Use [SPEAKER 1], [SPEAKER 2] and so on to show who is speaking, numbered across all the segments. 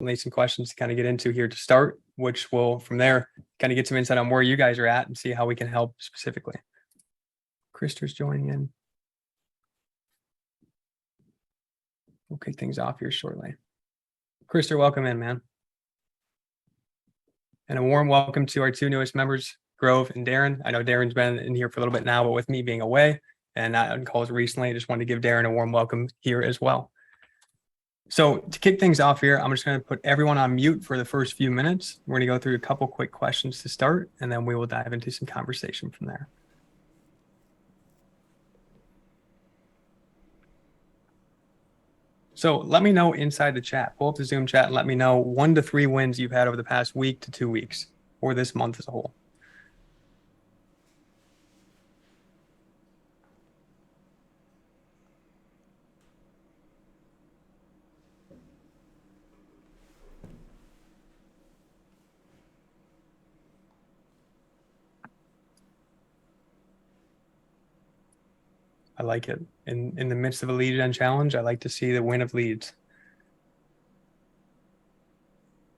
[SPEAKER 1] definitely some questions to kind of get into here to start, which will from there kind of get some insight on where you guys are at and see how we can help specifically. Krister's joining in. We'll kick things off here shortly. Krister, welcome in, man. And a warm welcome to our two newest members, Grove and Darren. I know Darren's been in here for a little bit now, but with me being away and not on calls recently, I just wanted to give Darren a warm welcome here as well. So to kick things off here, I'm just going to put everyone on mute for the first few minutes. We're going to go through a couple quick questions to start, and then we will dive into some conversation from there. So let me know inside the chat, pull up the Zoom chat and let me know 1 to 3 wins you've had over the past week to 2 weeks or this month as a whole. I like it. In the midst of a lead gen challenge, I like to see the win of leads.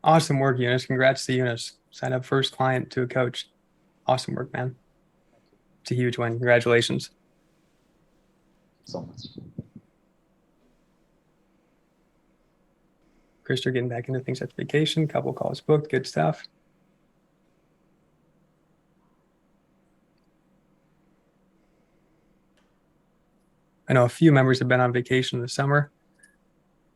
[SPEAKER 1] Awesome work, Eunice. Congrats to Eunice. Sign up first client to a coach. Awesome work, man. It's a huge win. Congratulations.
[SPEAKER 2] So much.
[SPEAKER 1] Krister getting back into things after vacation. Couple calls booked. Good stuff. I know a few members have been on vacation this summer.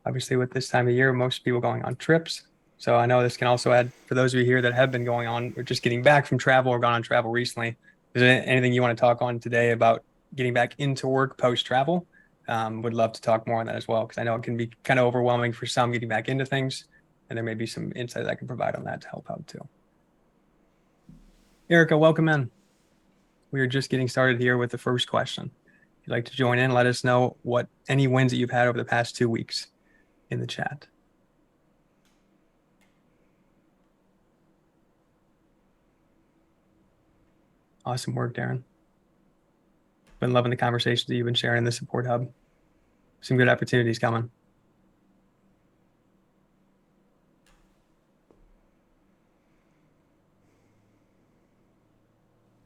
[SPEAKER 1] Obviously, with this time of year, most people going on trips. So I know this can also add, for those of you here that have been going on or just getting back from travel or gone on travel recently, is there anything you want to talk on today about getting back into work post-travel? Would love to talk more on that as well, because I know it can be kind of overwhelming for some getting back into things, and there may be some insight I can provide on that to help out too. Erica, welcome in. We are just getting started here with the first question. If you'd like to join in, let us know what any wins that you've had over the past 2 weeks in the chat. Awesome work, Darren. Been loving the conversations that you've been sharing in the support hub. Some good opportunities coming.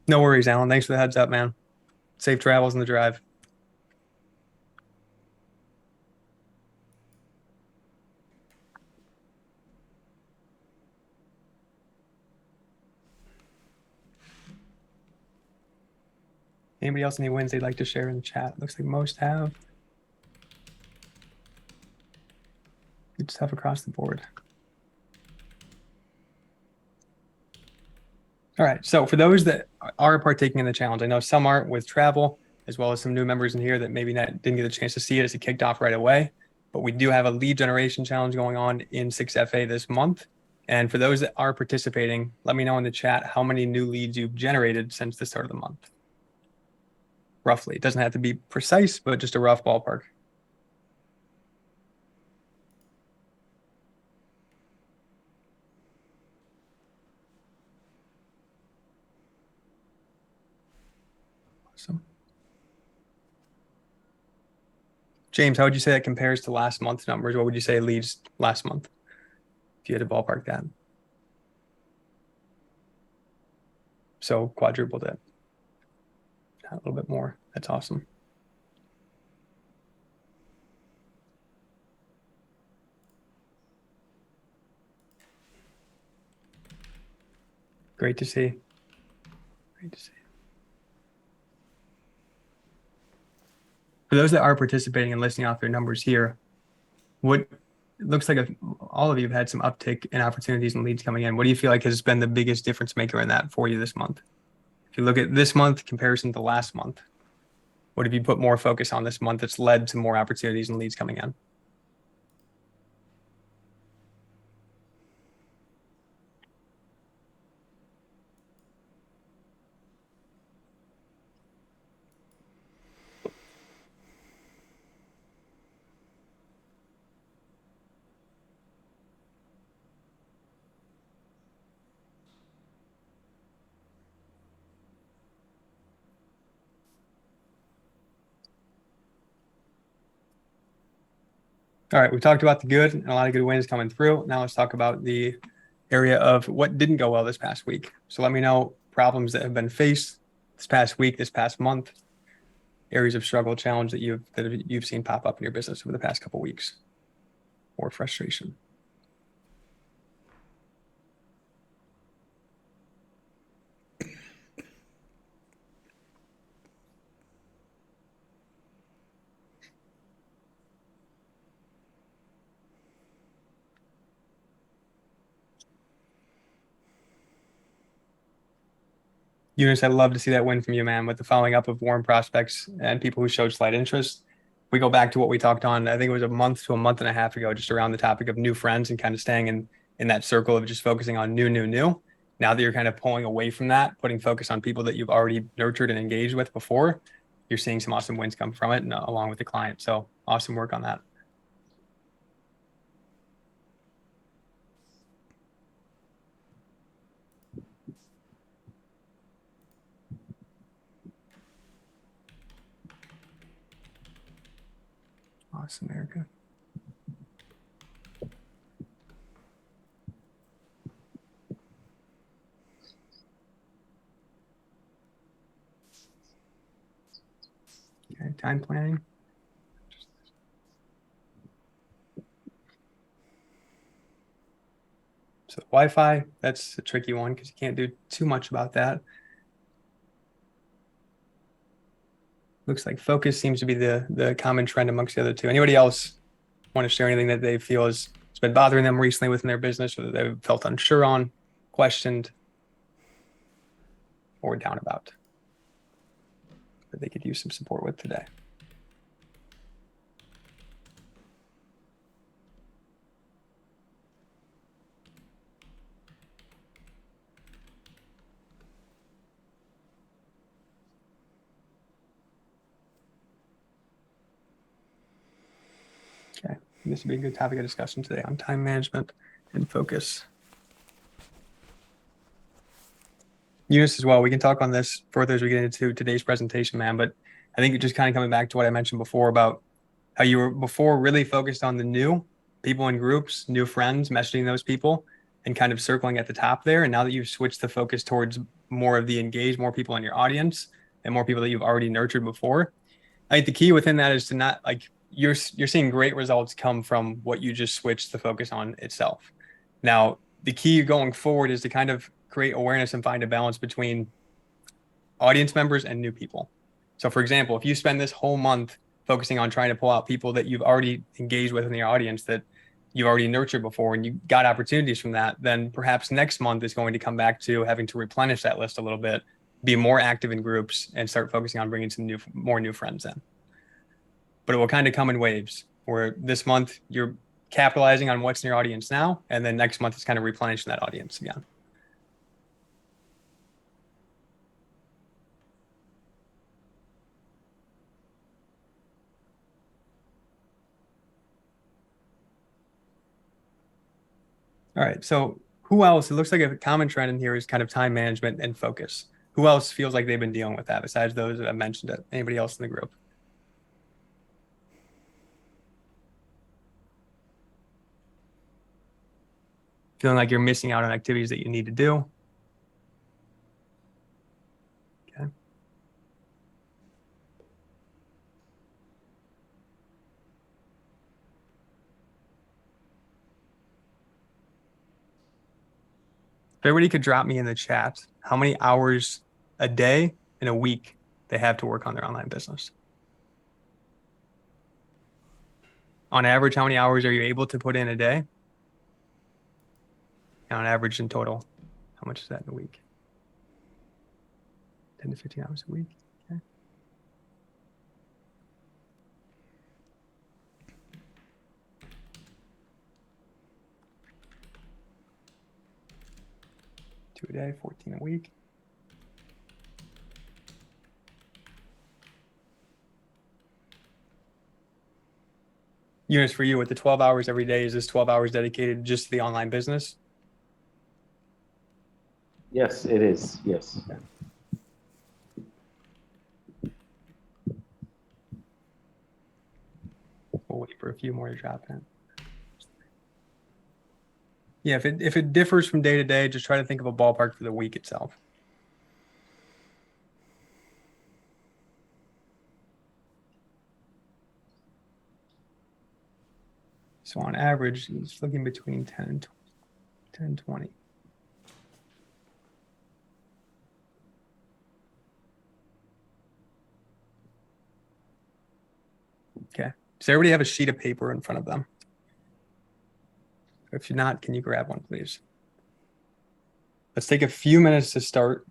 [SPEAKER 1] No worries, Alan. Thanks for the heads up, man. Safe travels in the drive. Anybody else any wins they'd like to share in the chat? Looks like most have. Good stuff across the board. All right, so for those that are partaking in the challenge, I know some aren't with travel, as well as some new members in here that maybe didn't get a chance to see it as it kicked off right away. But we do have a lead generation challenge going on in 6FA this month. And for those that are participating, let me know in the chat how many new leads you've generated since the start of the month. Roughly. It doesn't have to be precise, but just a rough ballpark. Awesome. James, how would you say that compares to last month's numbers? What would you say leads last month, if you had to ballpark that? So quadrupled it. A little bit more. That's awesome. Great to see. Great to see. For those that are participating and listing off their numbers here, what it looks like all of you have had some uptick in opportunities and leads coming in. What do you feel like has been the biggest difference maker in that for you this month? If you look at this month comparison to last month, what have you put more focus on this month that's led to more opportunities and leads coming in? All right, we talked about the good and a lot of good wins coming through. Now let's talk about the area of what didn't go well this past week. So let me know problems that have been faced this past week, this past month, areas of struggle, challenge that you've seen pop up in your business over the past couple of weeks, or frustration. Eunice, I'd love to see that win from you, man, with the following up of warm prospects and people who showed slight interest. We go back to what we talked on, I think it was a month to a month and a half ago, just around the topic of new friends and kind of staying in that circle of just focusing on new. Now that you're kind of pulling away from that, putting focus on people that you've already nurtured and engaged with before, you're seeing some awesome wins come from it, and along with the client. So awesome work on that. Awesome, Erica. Okay, time planning. So Wi-Fi, that's a tricky one because you can't do too much about that. Looks like focus seems to be the common trend amongst the other two. Anybody else want to share anything that they feel has been bothering them recently within their business, or that they've felt unsure on, questioned, or down about, that they could use some support with today? Okay, this would be a good topic of discussion today on time management and focus. Eunice as well, we can talk on this further as we get into today's presentation, man, but I think just kind of coming back to what I mentioned before about how you were before really focused on the new people in groups, new friends, messaging those people and kind of circling at the top there. And now that you've switched the focus towards more of the engaged, more people in your audience and more people that you've already nurtured before, I think the key within that is to not like you're seeing great results come from what you just switched the focus on itself. Now, the key going forward is to kind of create awareness and find a balance between audience members and new people. So for example, if you spend this whole month focusing on trying to pull out people that you've already engaged with in your audience that you've already nurtured before and you got opportunities from that, then perhaps next month is going to come back to having to replenish that list a little bit, be more active in groups and start focusing on bringing some more new friends in. But it will kind of come in waves where this month you're capitalizing on what's in your audience now, and then next month is kind of replenishing that audience again. All right. So who else? It looks like a common trend in here is kind of time management and focus. Who else feels like they've been dealing with that besides those that I mentioned it? Anybody else in the group? Feeling like you're missing out on activities that you need to do? Okay. If everybody could drop me in the chat how many hours a day in a week they have to work on their online business. On average, how many hours are you able to put in a day? And on average in total, how much is that in a week? 10 to 15 hours a week. Okay. Two a day, 14 a week. Eunice, for you, with the 12 hours every day, is this 12 hours dedicated just to the online business?
[SPEAKER 2] Yes, it is. Yes.
[SPEAKER 1] Okay. we'll wait for a few more to drop in. Yeah, if it differs from day to day, just try to think of a ballpark for the week itself. So on average, it's looking between 10 and 10 and 20. Okay. Does everybody have a sheet of paper in front of them? If you're not, can you grab one, please? Let's take a few minutes to start.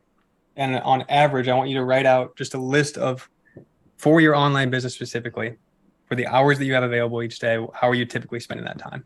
[SPEAKER 1] And on average, I want you to write out just a list of, for your online business specifically, for the hours that you have available each day, how are you typically spending that time?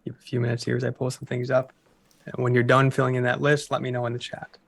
[SPEAKER 1] Give a few minutes here as I pull some things up. And when you're done filling in that list, let me know in the chat.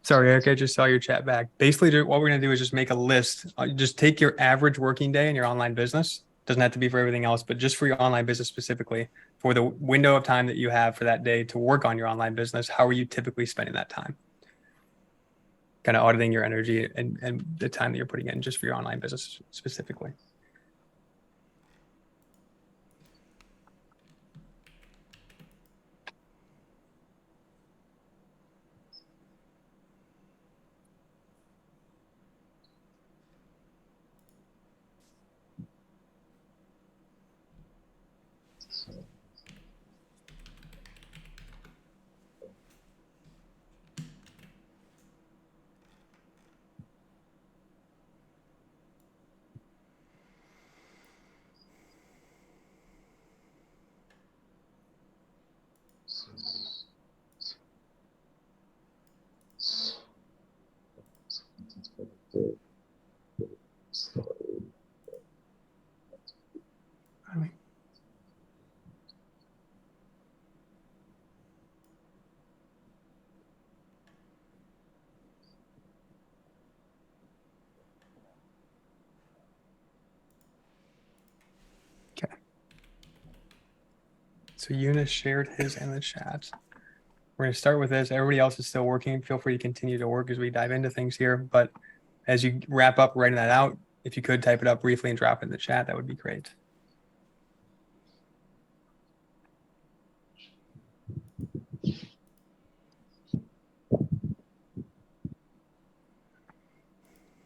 [SPEAKER 1] Sorry, Eric, I just saw your chat back. Basically, what we're going to do is just make a list. Just take your average working day in your online business. Doesn't have to be for everything else, but just for your online business specifically, for the window of time that you have for that day to work on your online business, how are you typically spending that time? Kind of auditing your energy and the time that you're putting in just for your online business specifically. Okay. So Eunice shared his in the chat. We're going to start with this. Everybody else is still working. Feel free to continue to work as we dive into things here. But as you wrap up writing that out, if you could type it up briefly and drop it in the chat, that would be great.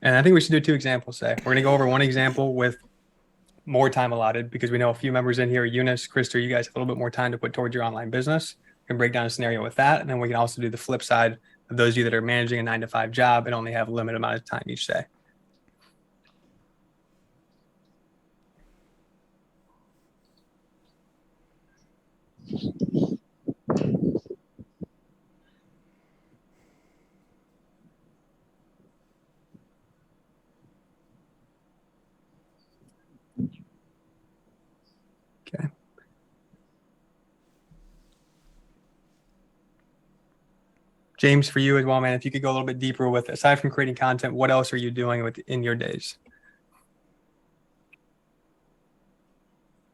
[SPEAKER 1] And I think we should do two examples today. We're going to go over one example with more time allotted because we know a few members in here, Eunice, Krista, you guys have a little bit more time to put towards your online business. We can break down a scenario with that. And then we can also do the flip side of those of you that are managing a 9-to-5 job and only have a limited amount of time each day. Okay. James, for you as well, man, if you could go a little bit deeper with, aside from creating content, what else are you doing in your days?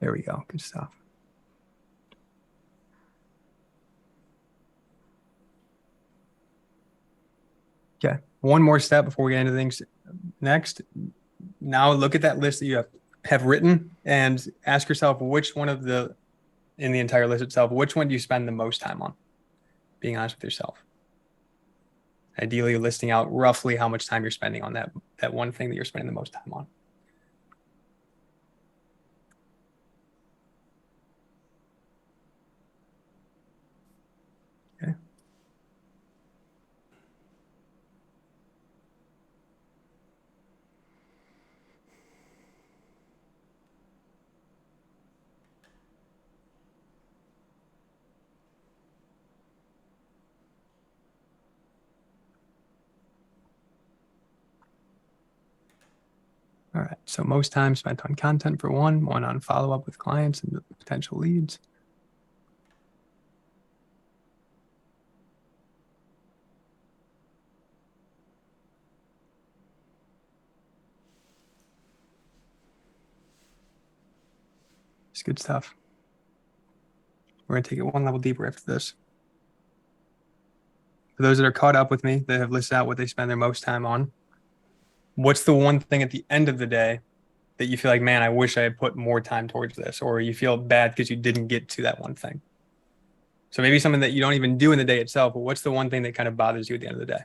[SPEAKER 1] There we go. Good stuff. Okay. One more step before we get into things next. Now look at that list that you have written and ask yourself which one of in the entire list itself, which one do you spend the most time on? being honest with yourself. Ideally, listing out roughly how much time you're spending on that one thing that you're spending the most time on. Okay. All right, so most time spent on content for one on follow-up with clients and potential leads. It's good stuff. We're going to take it one level deeper after this. For those that are caught up with me, that have listed out what they spend their most time on, what's the one thing at the end of the day that you feel like, man, I wish I had put more time towards this, or you feel bad because you didn't get to that one thing? So maybe something that you don't even do in the day itself, but what's the one thing that kind of bothers you at the end of the day?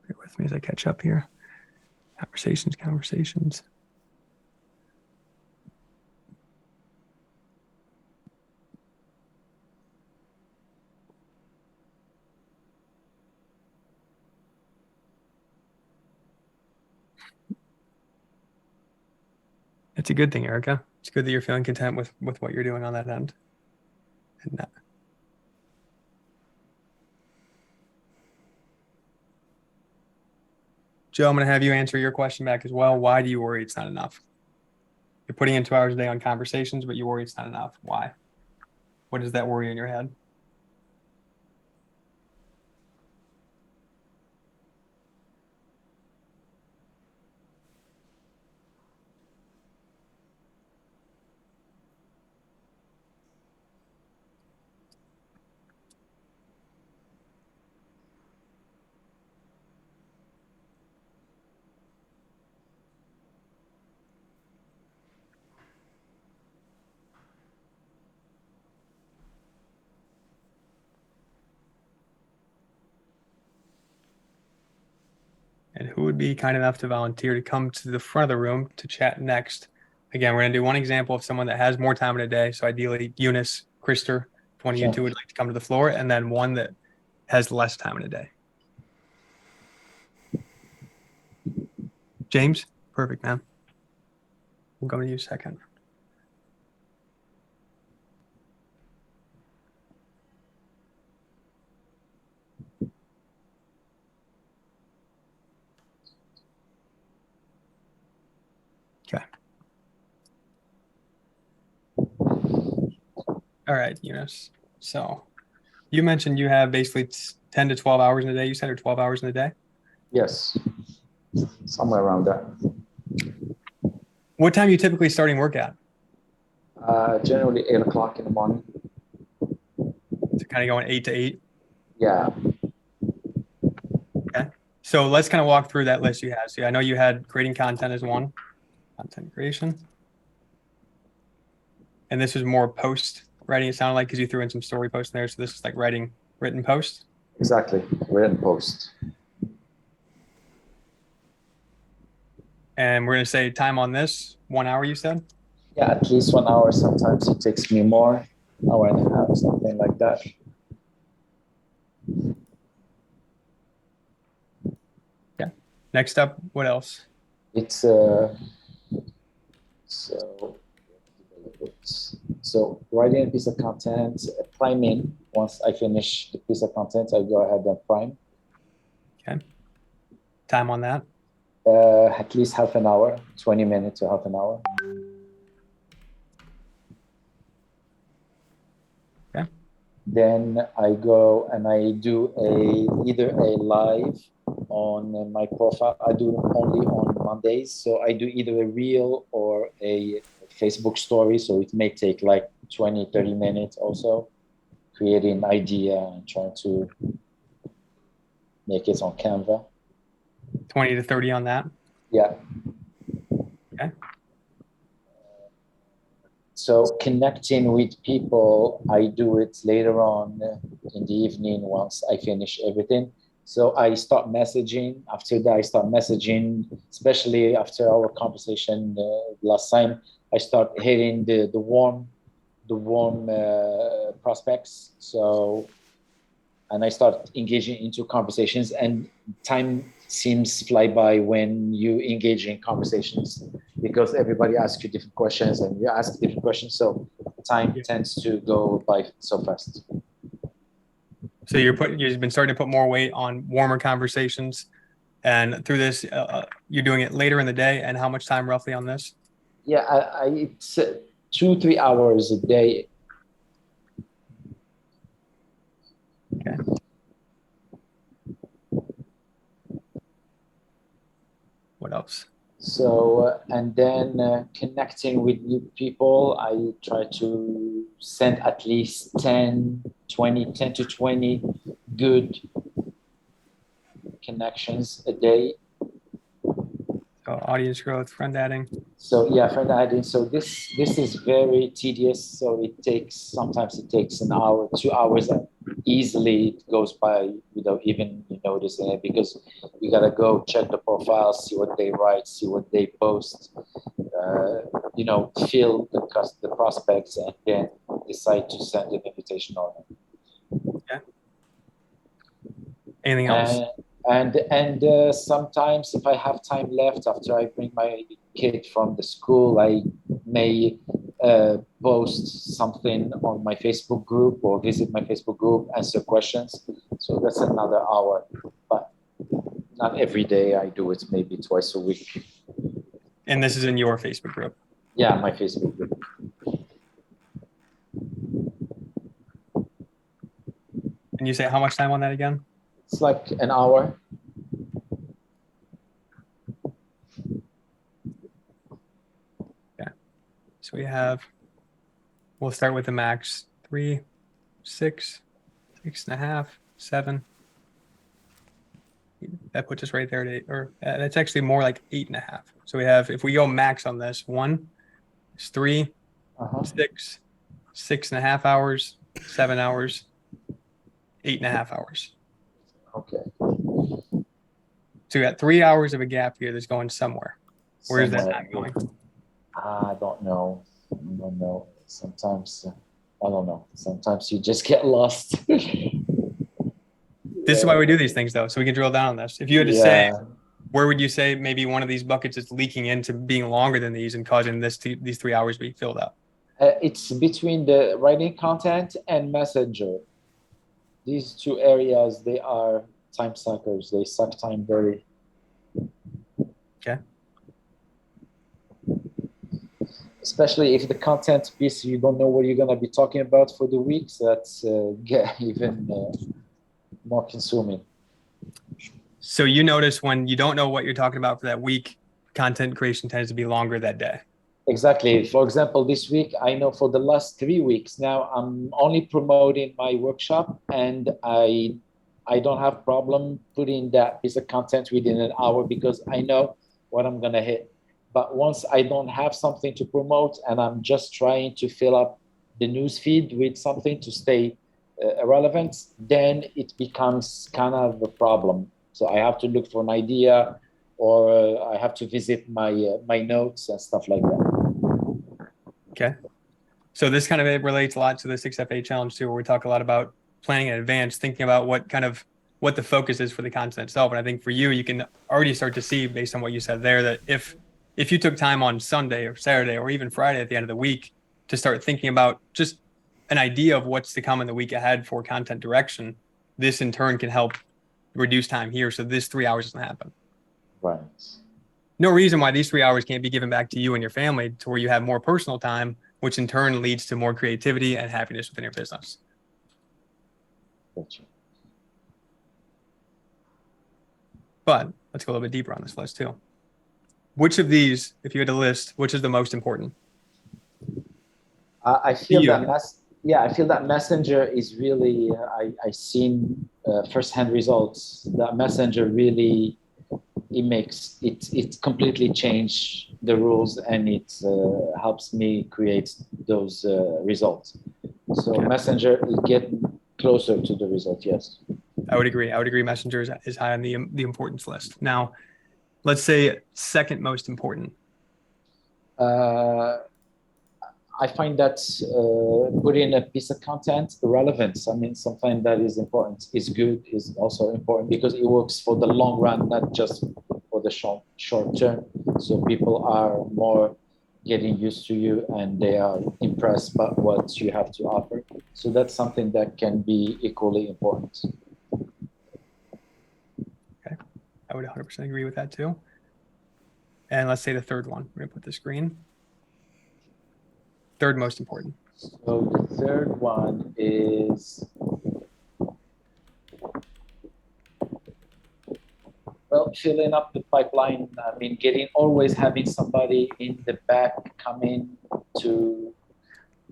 [SPEAKER 1] Bear with me as I catch up here. Conversations. It's a good thing, Erica. It's good that you're feeling content with what you're doing on that end. And Joe, I'm going to have you answer your question back as well. Why do you worry it's not enough? You're putting in 2 hours a day on conversations, but you worry it's not enough. Why? What is that worry in your head? And who would be kind enough to volunteer to come to the front of the room to chat next? Again, we're going to do one example of someone that has more time in a day. So ideally, Eunice, Krister, if one of you two would like to come to the floor, and then one that has less time in a day. James, perfect, man. We'll go to you second. Okay. All right, Eunice. So you mentioned you have basically 10 to 12 hours in a day. You said, or 12 hours in a day?
[SPEAKER 2] Yes, somewhere around that.
[SPEAKER 1] What time are you typically starting work at?
[SPEAKER 2] Generally 8 o'clock in the morning.
[SPEAKER 1] So kind of going 8 to 8?
[SPEAKER 2] Yeah.
[SPEAKER 1] Okay. So let's kind of walk through that list you had. So I know you had creating content as one, content creation. And this was more post writing, it sounded like, because you threw in some story posts in there. So this is like writing written posts.
[SPEAKER 2] Exactly, written post.
[SPEAKER 1] And we're going to say time on this, 1 hour, you said?
[SPEAKER 2] Yeah, at least 1 hour. Sometimes it takes me more, hour and a half, something like that.
[SPEAKER 1] Yeah. Next up, what else?
[SPEAKER 2] It's so writing a piece of content, priming. Once I finish the piece of content, I go ahead and prime.
[SPEAKER 1] Okay. Time on that?
[SPEAKER 2] At least half an hour, 20 minutes to half an hour.
[SPEAKER 1] Okay.
[SPEAKER 2] Then I go and I do either a live on my profile. I do only on Mondays. So I do either a reel or a Facebook story. So it may take like 20, 30 minutes also, creating an idea and trying to make it on Canva.
[SPEAKER 1] 20 to 30 on that.
[SPEAKER 2] Yeah.
[SPEAKER 1] Okay.
[SPEAKER 2] So connecting with people, I do it later on in the evening once I finish everything. So I start messaging. After that, I start messaging, especially after our conversation last time. I start hitting the warm prospects. So, and I start engaging into conversations, and time seems fly by when you engage in conversations because everybody asks you different questions and you ask different questions. So time
[SPEAKER 1] Yeah.
[SPEAKER 2] tends to go by so fast.
[SPEAKER 1] So you've been starting to put more weight on warmer conversations, and through this, you're doing it later in the day. And how much time roughly on this?
[SPEAKER 2] Yeah, it's 2, 3 hours a day.
[SPEAKER 1] Okay. What else?
[SPEAKER 2] So, and then connecting with new people, I try to send at least 10 to 20 good connections a day.
[SPEAKER 1] So audience growth, friend adding.
[SPEAKER 2] So yeah, friend adding. So this is very tedious. So sometimes it takes an hour, 2 hours, and easily it goes by without even you noticing it because you gotta go check the profile, see what they write, see what they post, fill the prospects, and then decide to send an invitation on it.
[SPEAKER 1] Okay. Anything else?
[SPEAKER 2] And sometimes if I have time left after I bring my kid from the school, I may post something on my Facebook group or visit my Facebook group, answer questions. So that's another hour, but not every day. I do it maybe twice a week.
[SPEAKER 1] And this is in your Facebook group.
[SPEAKER 2] Yeah, my Facebook group.
[SPEAKER 1] And you say how much time on that again?
[SPEAKER 2] It's like an hour.
[SPEAKER 1] Yeah. So we'll start with the max 3, 6, 6.5, 7. That puts us right there that's actually more like 8.5. So if we go max on this, 1 is 3,
[SPEAKER 2] Uh-huh.
[SPEAKER 1] 6, 6.5 hours, 7 hours, 8.5 hours.
[SPEAKER 2] Okay.
[SPEAKER 1] So we got 3 hours of a gap here that's going somewhere. Where's that time going?
[SPEAKER 2] I don't know. I don't know. Sometimes, I don't know. Sometimes you just get lost.
[SPEAKER 1] This is why we do these things, though, so we can drill down on this. If you had to say,
[SPEAKER 2] Yeah.
[SPEAKER 1] where would you say maybe one of these buckets is leaking into being longer than these and causing these 3 hours to be filled up?
[SPEAKER 2] It's between the writing content and messenger. These two areas, they are time suckers. They suck time very.
[SPEAKER 1] Okay.
[SPEAKER 2] Especially if the content piece, you don't know what you're going to be talking about for the week. So that's get even more consuming.
[SPEAKER 1] So you notice when you don't know what you're talking about for that week, content creation tends to be longer that day.
[SPEAKER 2] Exactly. For example, this week, I know for the last 3 weeks now, I'm only promoting my workshop, and I don't have problem putting that piece of content within an hour because I know what I'm gonna hit. But once I don't have something to promote and I'm just trying to fill up the news feed with something to stay relevant, then it becomes kind of a problem. So I have to look for an idea, or I have to visit my notes and stuff like that.
[SPEAKER 1] Okay. So this kind of relates a lot to the 6FA challenge too, where we talk a lot about planning in advance, thinking about what the focus is for the content itself. And I think for you, you can already start to see based on what you said there that if you took time on Sunday or Saturday or even Friday at the end of the week to start thinking about just an idea of what's to come in the week ahead for content direction, this in turn can help reduce time here. So this 3 hours doesn't happen.
[SPEAKER 2] Right.
[SPEAKER 1] No reason why these 3 hours can't be given back to you and your family to where you have more personal time, which in turn leads to more creativity and happiness within your business.
[SPEAKER 2] Gotcha.
[SPEAKER 1] But let's go a little bit deeper on this list too. Which of these, if you had a list, which is the most important
[SPEAKER 2] I
[SPEAKER 1] to
[SPEAKER 2] feel that
[SPEAKER 1] you?
[SPEAKER 2] yeah, I feel that Messenger is really. I seen firsthand results. That Messenger really it completely change the rules, and it helps me create those results. So
[SPEAKER 1] Okay.
[SPEAKER 2] Messenger get closer to the result. Yes.
[SPEAKER 1] I would agree. I would agree. Messenger is high on the importance list. Now, let's say second most important.
[SPEAKER 2] Uh, I find that putting a piece of content relevance, I mean, something that is important, is good, is also important because it works for the long run, not just for the short term. So people are more getting used to you and they are impressed by what you have to offer. So that's something that can be equally important.
[SPEAKER 1] Okay. I would 100% agree with that too. And let's say the third one. We're gonna put the screen. Third most important.
[SPEAKER 2] So the third one is, well, filling up the pipeline. I mean, getting always having somebody in the back coming to.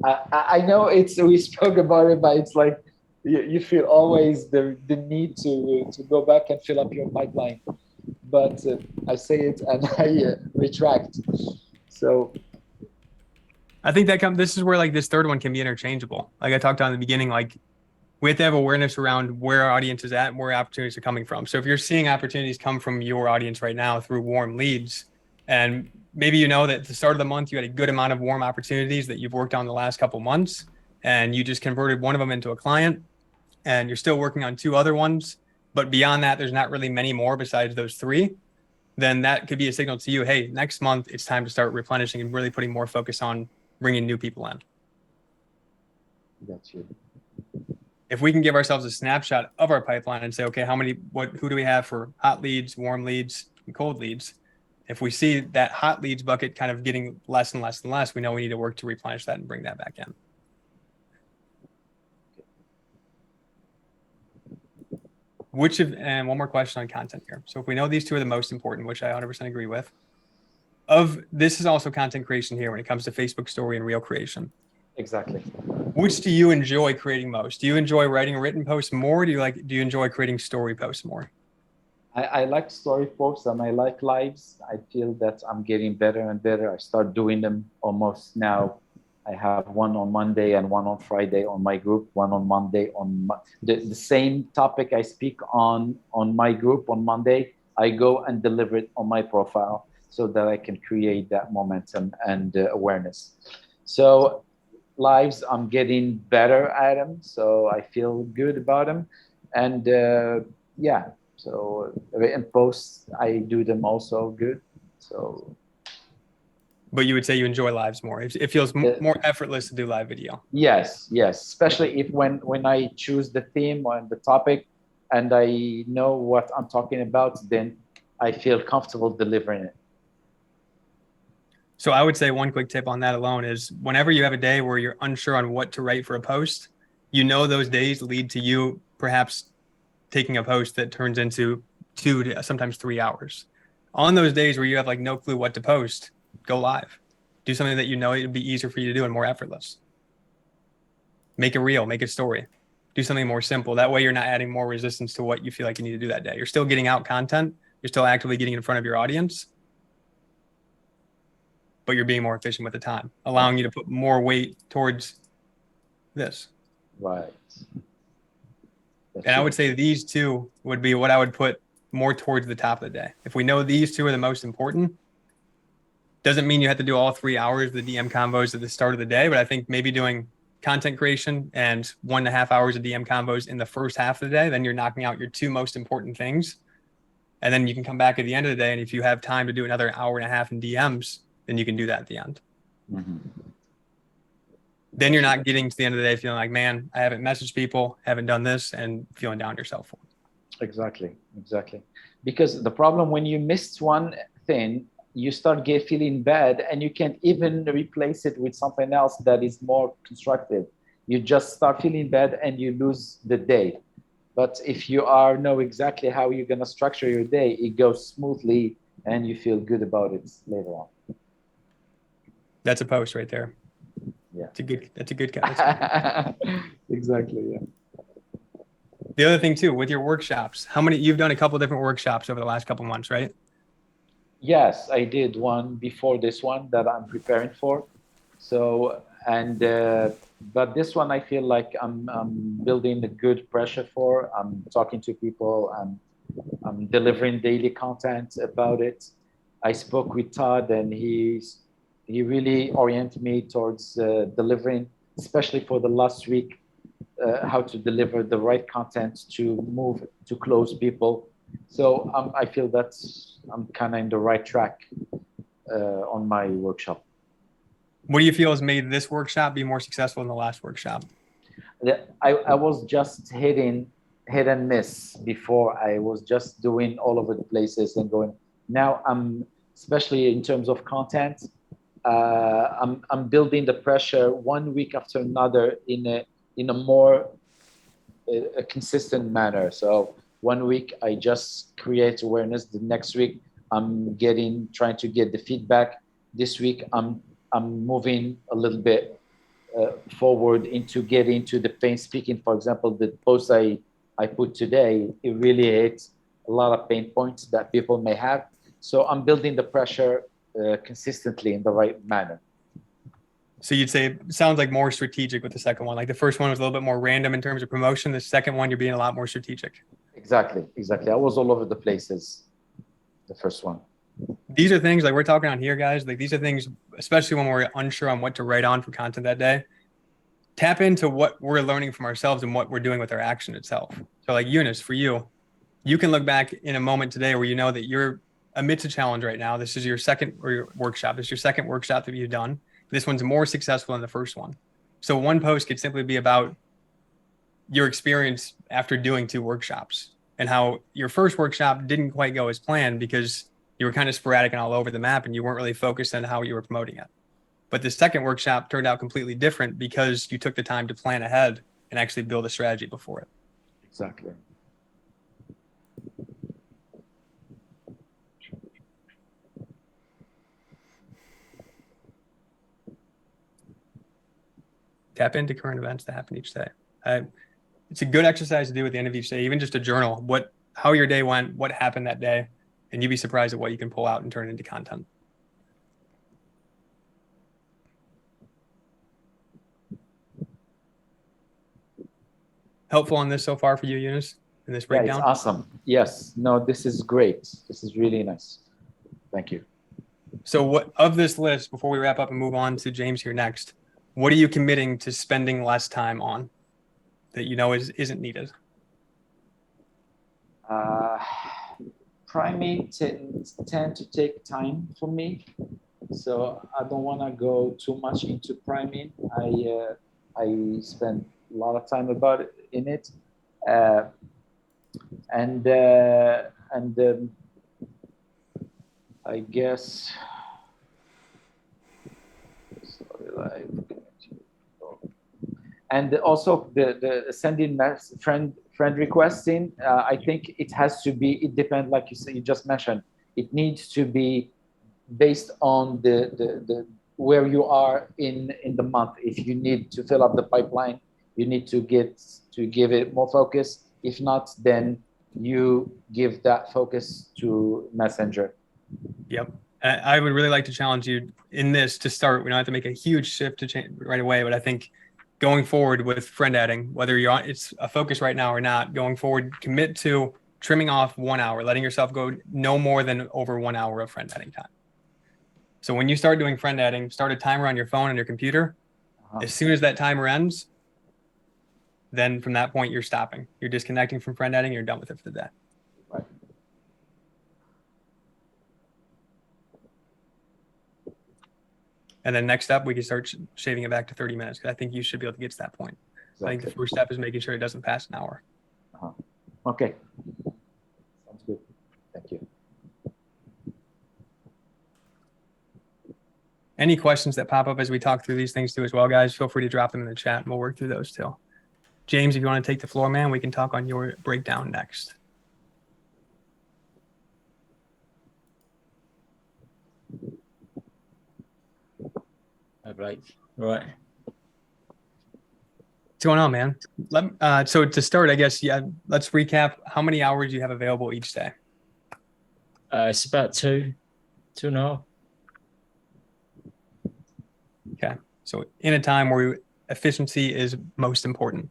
[SPEAKER 2] I know it's we spoke about it, but it's like you feel always the need to go back and fill up your pipeline. But I say it and I retract. So
[SPEAKER 1] I think this is where like this third one can be interchangeable. Like I talked about in the beginning, like we have to have awareness around where our audience is at and where opportunities are coming from. So if you're seeing opportunities come from your audience right now through warm leads, and maybe you know that at the start of the month you had a good amount of warm opportunities that you've worked on the last couple months, and you just converted one of them into a client, and you're still working on two other ones, but beyond that, there's not really many more besides those three. Then that could be a signal to you, hey, next month it's time to start replenishing and really putting more focus on bringing new people in.
[SPEAKER 2] that's you.
[SPEAKER 1] If we can give ourselves a snapshot of our pipeline and say, okay, who do we have for hot leads, warm leads, and cold leads? If we see that hot leads bucket kind of getting less and less and less, we know we need to work to replenish that and bring that back in. And one more question on content here. So if we know these two are the most important, which I 100% agree with, this is also content creation here when it comes to Facebook story and reel creation.
[SPEAKER 2] Exactly.
[SPEAKER 1] Which do you enjoy creating most? Do you enjoy writing written posts more? Do you enjoy creating story posts more?
[SPEAKER 2] I like story posts and I like lives. I feel that I'm getting better and better. I start doing them almost now. I have one on Monday and one on Friday on my group, one on Monday the same topic I speak on my group on Monday. I go and deliver it on my profile so that I can create that momentum and awareness. So lives, I'm getting better at them. So I feel good about them. And yeah, so written posts, I do them also good. So,
[SPEAKER 1] But you would say you enjoy lives more. It feels more effortless to do live video.
[SPEAKER 2] yes, yes, especially if when I choose the theme or the topic, and I know what I'm talking about, then I feel comfortable delivering it.
[SPEAKER 1] So I would say one quick tip on that alone is whenever you have a day where you're unsure on what to write for a post, you know those days lead to you perhaps taking a post that turns into 2 to sometimes 3 hours. On those days where you have like no clue what to post, go live. Do something that you know it'd be easier for you to do and more effortless. Make a reel, make a story. Do something more simple. That way you're not adding more resistance to what you feel like you need to do that day. You're still getting out content, you're still actively getting in front of your audience, but you're being more efficient with the time, allowing you to put more weight towards this.
[SPEAKER 2] Right.
[SPEAKER 1] And I would say these two would be what I would put more towards the top of the day. If we know these two are the most important, doesn't mean you have to do all 3 hours of the DM combos at the start of the day, but I think maybe doing content creation and 1.5 hours of DM combos in the first half of the day, then you're knocking out your two most important things. And then you can come back at the end of the day. And if you have time to do another hour and a half in DMs, then you can do that at the end.
[SPEAKER 2] Mm-hmm.
[SPEAKER 1] Then you're not getting to the end of the day feeling like, man, I haven't messaged people, haven't done this, and feeling down yourself.
[SPEAKER 2] Exactly. Because the problem when you missed one thing, you start feeling bad and you can't even replace it with something else that is more constructive. You just start feeling bad and you lose the day. But if you know exactly how you're going to structure your day, it goes smoothly and you feel good about it later on.
[SPEAKER 1] That's a post right there.
[SPEAKER 2] Yeah.
[SPEAKER 1] That's a good
[SPEAKER 2] Exactly. Yeah.
[SPEAKER 1] The other thing too, with your workshops, you've done a couple different workshops over the last couple months, right?
[SPEAKER 2] Yes, I did one before this one that I'm preparing for. So, but this one I feel like I'm building a good pressure for. I'm talking to people. I'm delivering daily content about it. I spoke with Todd, and he really oriented me towards delivering, especially for the last week, how to deliver the right content to move to close people. So I feel that I'm kind of in the right track on my workshop.
[SPEAKER 1] What do you feel has made this workshop be more successful than the last workshop?
[SPEAKER 2] I was just hit and miss before. I was just doing all over the places and going. Now I'm, especially in terms of content, I'm building the pressure one week after another in a more a consistent manner. So one week I just create awareness. The next week I'm trying to get the feedback. This week I'm moving a little bit forward into getting to the pain speaking. For example, the post I put today, it really hits a lot of pain points that people may have. So I'm building the pressure consistently in the right manner.
[SPEAKER 1] So you'd say it sounds like more strategic with the second one. Like the first one was a little bit more random in terms of promotion. The second one, you're being a lot more strategic.
[SPEAKER 2] Exactly. I was all over the places, the first one.
[SPEAKER 1] These are things like we're talking on here, guys. Like these are things, especially when we're unsure on what to write on for content that day. Tap into what we're learning from ourselves and what we're doing with our action itself. So like Eunice, for you, you can look back in a moment today where you know that you're amidst a challenge right now. This is your second or your workshop. This is your second workshop that you've done. This one's more successful than the first one. So one post could simply be about your experience after doing two workshops and how your first workshop didn't quite go as planned because you were kind of sporadic and all over the map and you weren't really focused on how you were promoting it. But the second workshop turned out completely different because you took the time to plan ahead and actually build a strategy before it.
[SPEAKER 2] Exactly.
[SPEAKER 1] Tap into current events that happen each day. It's a good exercise to do at the end of each day, even just a journal, how your day went, what happened that day, and you'd be surprised at what you can pull out and turn into content. Helpful on this so far for you, Eunice, in this breakdown?
[SPEAKER 2] Yeah, it's awesome. Yes. No, this is great. This is really nice. Thank you.
[SPEAKER 1] So what of this list, before we wrap up and move on to James here next, what are you committing to spending less time on that you know isn't needed?
[SPEAKER 2] Priming tend to take time for me, so I don't want to go too much into priming. I spend a lot of time in it, and I guess. Sorry, and also the sending friend requesting, I think it has to be, it depends, like you just mentioned, it needs to be based on the where you are in the month. If you need to fill up the pipeline, you need to give it more focus. If not, then you give that focus to Messenger.
[SPEAKER 1] Yep. I would really like to challenge you in this to start. We don't have to make a huge shift to change right away, but I think going forward with friend adding, whether it's a focus right now or not, going forward, commit to trimming off 1 hour, letting yourself go no more than over 1 hour of friend adding time. So when you start doing friend adding, start a timer on your phone and your computer. As soon as that timer ends, then from that point, you're stopping. You're disconnecting from friend adding. You're done with it for the day.
[SPEAKER 2] Right.
[SPEAKER 1] And then next up, we can start shaving it back to 30 minutes because I think you should be able to get to that point. Exactly. I think the first step is making sure it doesn't pass an hour.
[SPEAKER 2] Okay. Sounds good. Thank you.
[SPEAKER 1] Any questions that pop up as we talk through these things too as well, guys, feel free to drop them in the chat and we'll work through those too. James, if you want to take the floor, man, we can talk on your breakdown next.
[SPEAKER 3] Hi, Blake. Right.
[SPEAKER 1] What's going on, man? So to start, I guess, yeah, let's recap how many hours you have available each day.
[SPEAKER 3] It's about two and a half.
[SPEAKER 1] Okay. So in a time where efficiency is most important.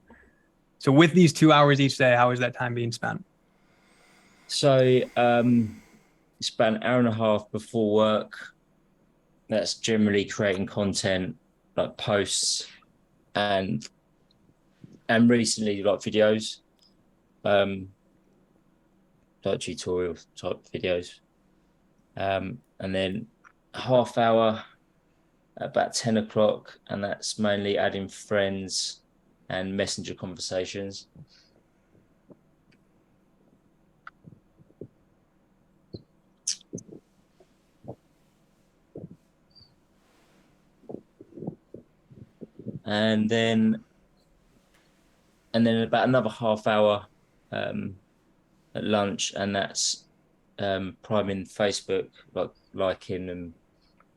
[SPEAKER 1] So with these 2 hours each day, how is that time being spent?
[SPEAKER 3] So it's about an hour and a half before work. That's generally creating content like posts and recently like videos, like tutorial type videos. And then half hour at about 10 o'clock, and that's mainly adding friends and messenger conversations. And then about another half hour at lunch, and that's priming Facebook, like liking and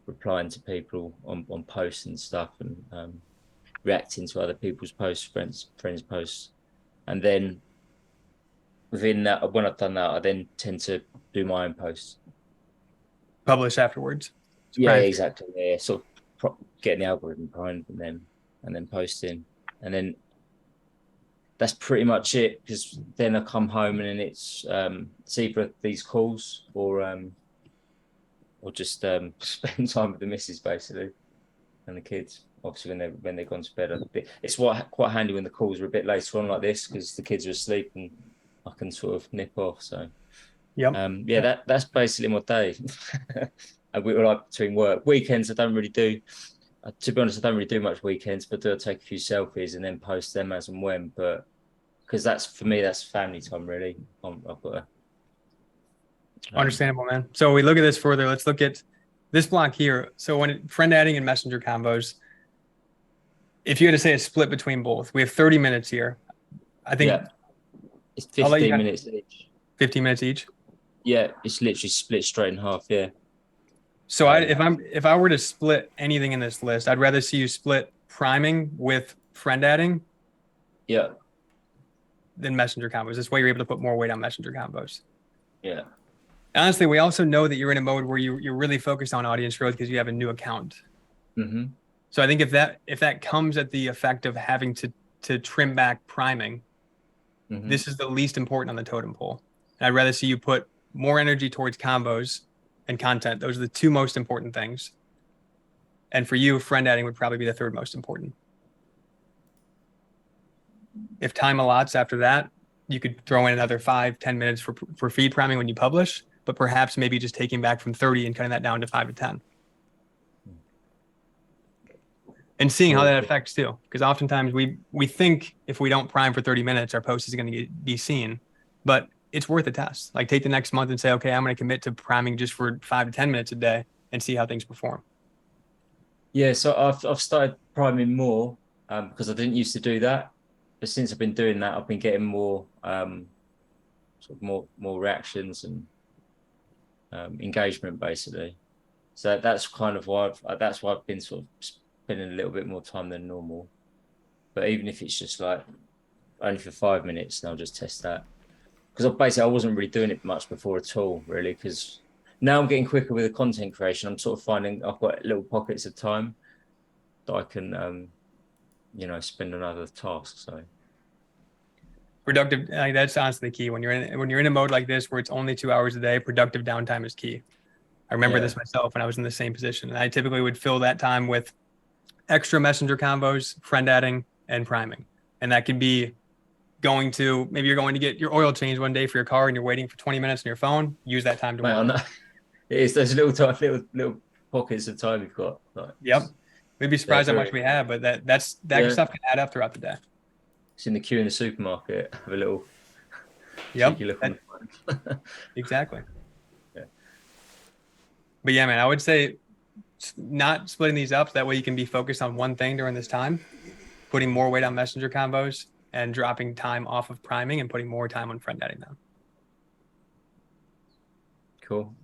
[SPEAKER 3] replying to people on posts and stuff, and reacting to other people's posts, friends posts. And then within that, when I've done that, I then tend to do my own posts.
[SPEAKER 1] Publish afterwards.
[SPEAKER 3] Yeah, exactly. Yeah, sort of getting the algorithm primed and then posting, and then that's pretty much it. Because then I come home and then it's either these calls or just spend time with the missus basically and the kids. Obviously, when they're gone to bed, it's quite handy when the calls are a bit later on like this because the kids are asleep and I can sort of nip off. So
[SPEAKER 1] yeah,
[SPEAKER 3] that's basically my day. And we were like between work weekends. I don't really do. To be honest, I don't really do much weekends, but do take a few selfies and then post them as and when. But because that's for me, that's family time really. I've got to.
[SPEAKER 1] Understandable, man. So we look at this further. Let's look at this block here. So when friend adding and messenger combos, if you had to say a split between both, we have 30 minutes here. I think
[SPEAKER 3] it's 15 minutes each.
[SPEAKER 1] 15 minutes each.
[SPEAKER 3] Yeah, it's literally split straight in half. Yeah.
[SPEAKER 1] So if I were to split anything in this list, I'd rather see you split priming with friend adding.
[SPEAKER 3] Yeah.
[SPEAKER 1] Than messenger combos. This way you're able to put more weight on messenger combos.
[SPEAKER 3] Yeah.
[SPEAKER 1] Honestly, we also know that you're in a mode where you're really focused on audience growth because you have a new account.
[SPEAKER 3] Mm-hmm.
[SPEAKER 1] So I think if that comes at the effect of having to trim back priming, this is the least important on the totem pole. And I'd rather see you put more energy towards combos and content. Those are the two most important things. And for you, friend adding would probably be the third most important. If time allots after that, you could throw in another 5-10 minutes for feed priming when you publish, but perhaps maybe just taking back from 30 and cutting that down to 5 to 10. And seeing how that affects too. Because oftentimes we think if we don't prime for 30 minutes, our post is going to be seen, but it's worth a test. Like take the next month and say, okay, I'm going to commit to priming just for 5 to 10 minutes a day and see how things perform.
[SPEAKER 3] Yeah, so I've started priming more because I didn't used to do that. But since I've been doing that, I've been getting more sort of more reactions and engagement basically. So that's kind of why I've been sort of spending a little bit more time than normal. But even if it's just like only for 5 minutes, then I'll just test that. Because I wasn't really doing it much before at all, really. Because now I'm getting quicker with the content creation. I'm sort of finding I've got little pockets of time that I can spend on other tasks. So
[SPEAKER 1] productive, that's honestly the key. When you're in a mode like this where it's only 2 hours a day, productive downtime is key. I remember this myself when I was in the same position, and I typically would fill that time with extra messenger combos, friend adding, and priming. And that could be maybe you're going to get your oil changed one day for your car and you're waiting for 20 minutes on your phone. Use that time to work.
[SPEAKER 3] It is those little pockets of time you've got. Like,
[SPEAKER 1] yep. We'd be surprised how much we have, but that stuff can add up throughout the day.
[SPEAKER 3] It's in the queue in the supermarket. Have a little
[SPEAKER 1] cheeky
[SPEAKER 3] look on the phone.
[SPEAKER 1] Exactly.
[SPEAKER 3] Yeah.
[SPEAKER 1] But yeah, man, I would say not splitting these up. That way you can be focused on one thing during this time, putting more weight on messenger combos and dropping time off of priming and putting more time on friend adding them.
[SPEAKER 3] Cool.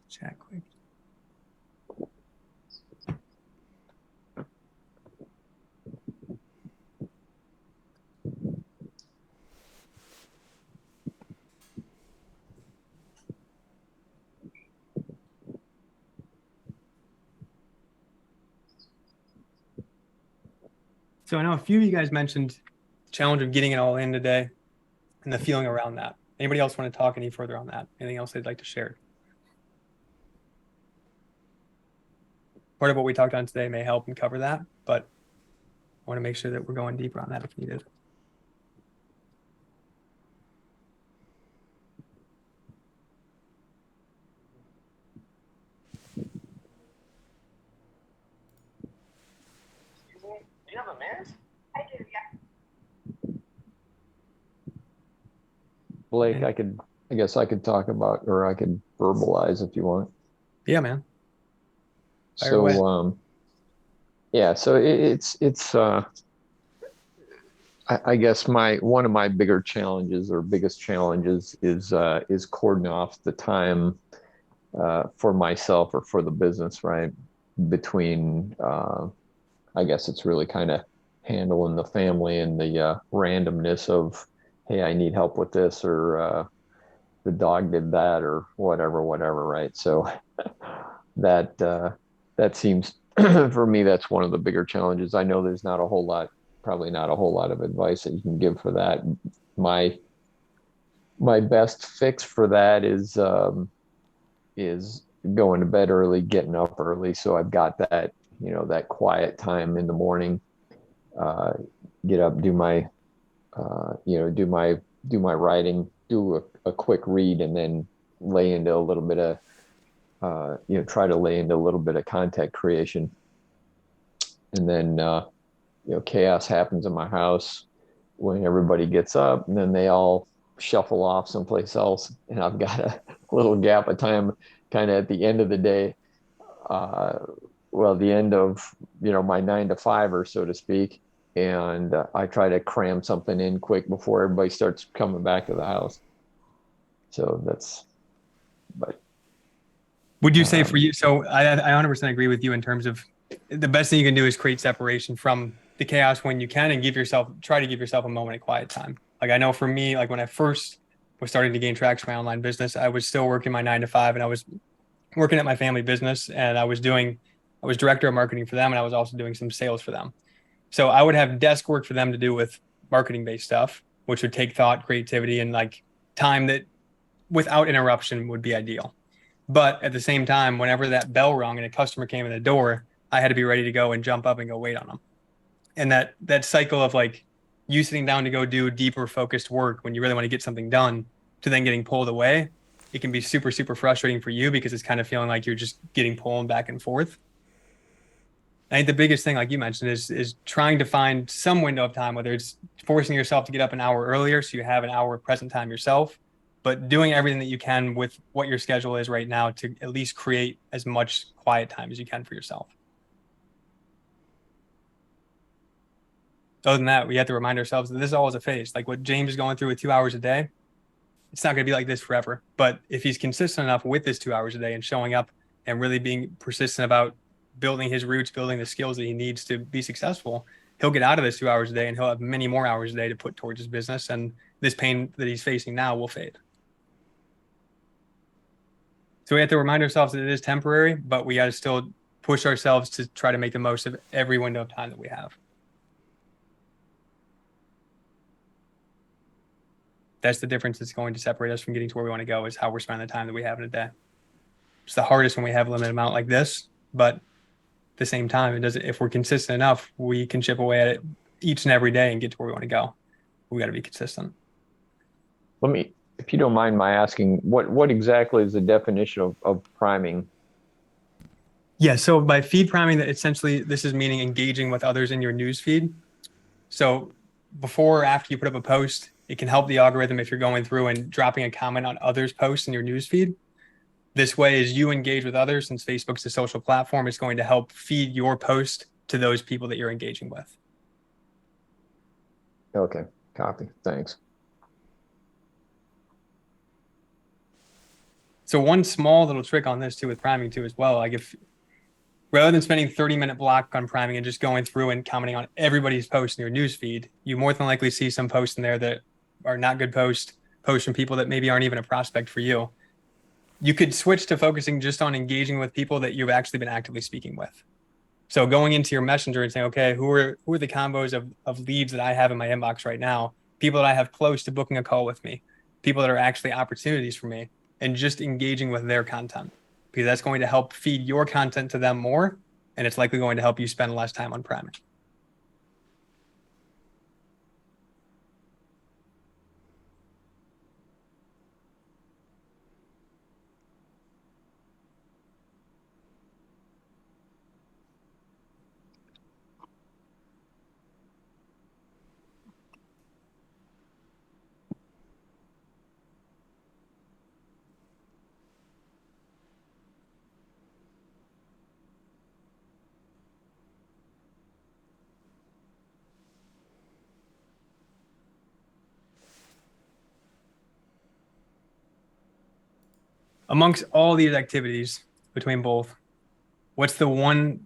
[SPEAKER 1] Chat quick. So I know a few of you guys mentioned the challenge of getting it all in today and the feeling around that. Anybody else want to talk any further on that? Anything else they'd like to share? Part of what we talked on today may help and cover that, but I want to make sure that we're going deeper on that if needed.
[SPEAKER 4] Excuse me? Do you have a minute? I do, yeah.
[SPEAKER 5] Blake, I guess I could talk about, or I could verbalize if you want.
[SPEAKER 1] Yeah, man. Fire away.
[SPEAKER 5] So, yeah, so I guess one of my bigger challenges or biggest challenges is cording off the time for myself or for the business, right? Between, I guess it's really kind of handling the family and the randomness of, hey, I need help with this, or the dog did that, or whatever, right? So that seems for me, that's one of the bigger challenges. I know there's probably not a whole lot of advice that you can give for that. My best fix for that is going to bed early, getting up early, so I've got that, that quiet time in the morning. Get up, do my writing, do a quick read, and then lay into a little bit of try to lay into a little bit of content creation. And then chaos happens in my house when everybody gets up, and then they all shuffle off someplace else, and I've got a little gap of time kind of at the end of the day, the end of my 9 to 5, or so to speak, and I try to cram something in quick before everybody starts coming back to the house. So but
[SPEAKER 1] Would you say for you, so I 100% agree with you in terms of the best thing you can do is create separation from the chaos when you can, and try to give yourself a moment of quiet time. Like I know for me, like when I first was starting to gain traction for my online business, I was still working my 9 to 5, and I was working at my family business, and I was director of marketing for them, and I was also doing some sales for them. So I would have desk work for them to do with marketing based stuff, which would take thought, creativity, and like time that without interruption would be ideal. But at the same time, whenever that bell rung and a customer came in the door, I had to be ready to go and jump up and go wait on them. And that cycle of like you sitting down to go do deeper focused work when you really want to get something done to then getting pulled away, it can be super, super frustrating for you because it's kind of feeling like you're just getting pulled back and forth. I think the biggest thing, like you mentioned, is trying to find some window of time, whether it's forcing yourself to get up an hour earlier so you have an hour of present time yourself, but doing everything that you can with what your schedule is right now to at least create as much quiet time as you can for yourself. Other than that, we have to remind ourselves that this is always a phase. Like what James is going through with 2 hours a day, it's not going to be like this forever. But if he's consistent enough with this 2 hours a day and showing up and really being persistent about building his roots, building the skills that he needs to be successful, he'll get out of this 2 hours a day and he'll have many more hours a day to put towards his business. And this pain that he's facing now will fade. So we have to remind ourselves that it is temporary, but we got to still push ourselves to try to make the most of every window of time that we have. That's the difference that's going to separate us from getting to where we want to go, is how we're spending the time that we have in a day. It's the hardest when we have a limited amount like this, but at the same time, if we're consistent enough, we can chip away at it each and every day and get to where we want to go. We got to be consistent.
[SPEAKER 5] If you don't mind my asking, what exactly is the definition of priming?
[SPEAKER 1] Yeah, so by feed priming, that essentially this is meaning engaging with others in your news feed. So before or after you put up a post, it can help the algorithm if you're going through and dropping a comment on others' posts in your news feed. This way, as you engage with others, since Facebook's a social platform, it's going to help feed your post to those people that you're engaging with.
[SPEAKER 5] Okay, copy. Thanks.
[SPEAKER 1] So one small little trick on this too with priming too as well, like if rather than spending 30-minute block on priming and just going through and commenting on everybody's post in your news feed, you more than likely see some posts in there that are not good posts from people that maybe aren't even a prospect for you. You could switch to focusing just on engaging with people that you've actually been actively speaking with. So going into your messenger and saying, okay, who are the combos of leads that I have in my inbox right now, people that I have close to booking a call with me, people that are actually opportunities for me, and just engaging with their content, because that's going to help feed your content to them more, and it's likely going to help you spend less time on priming. Amongst all these activities between both, what's the one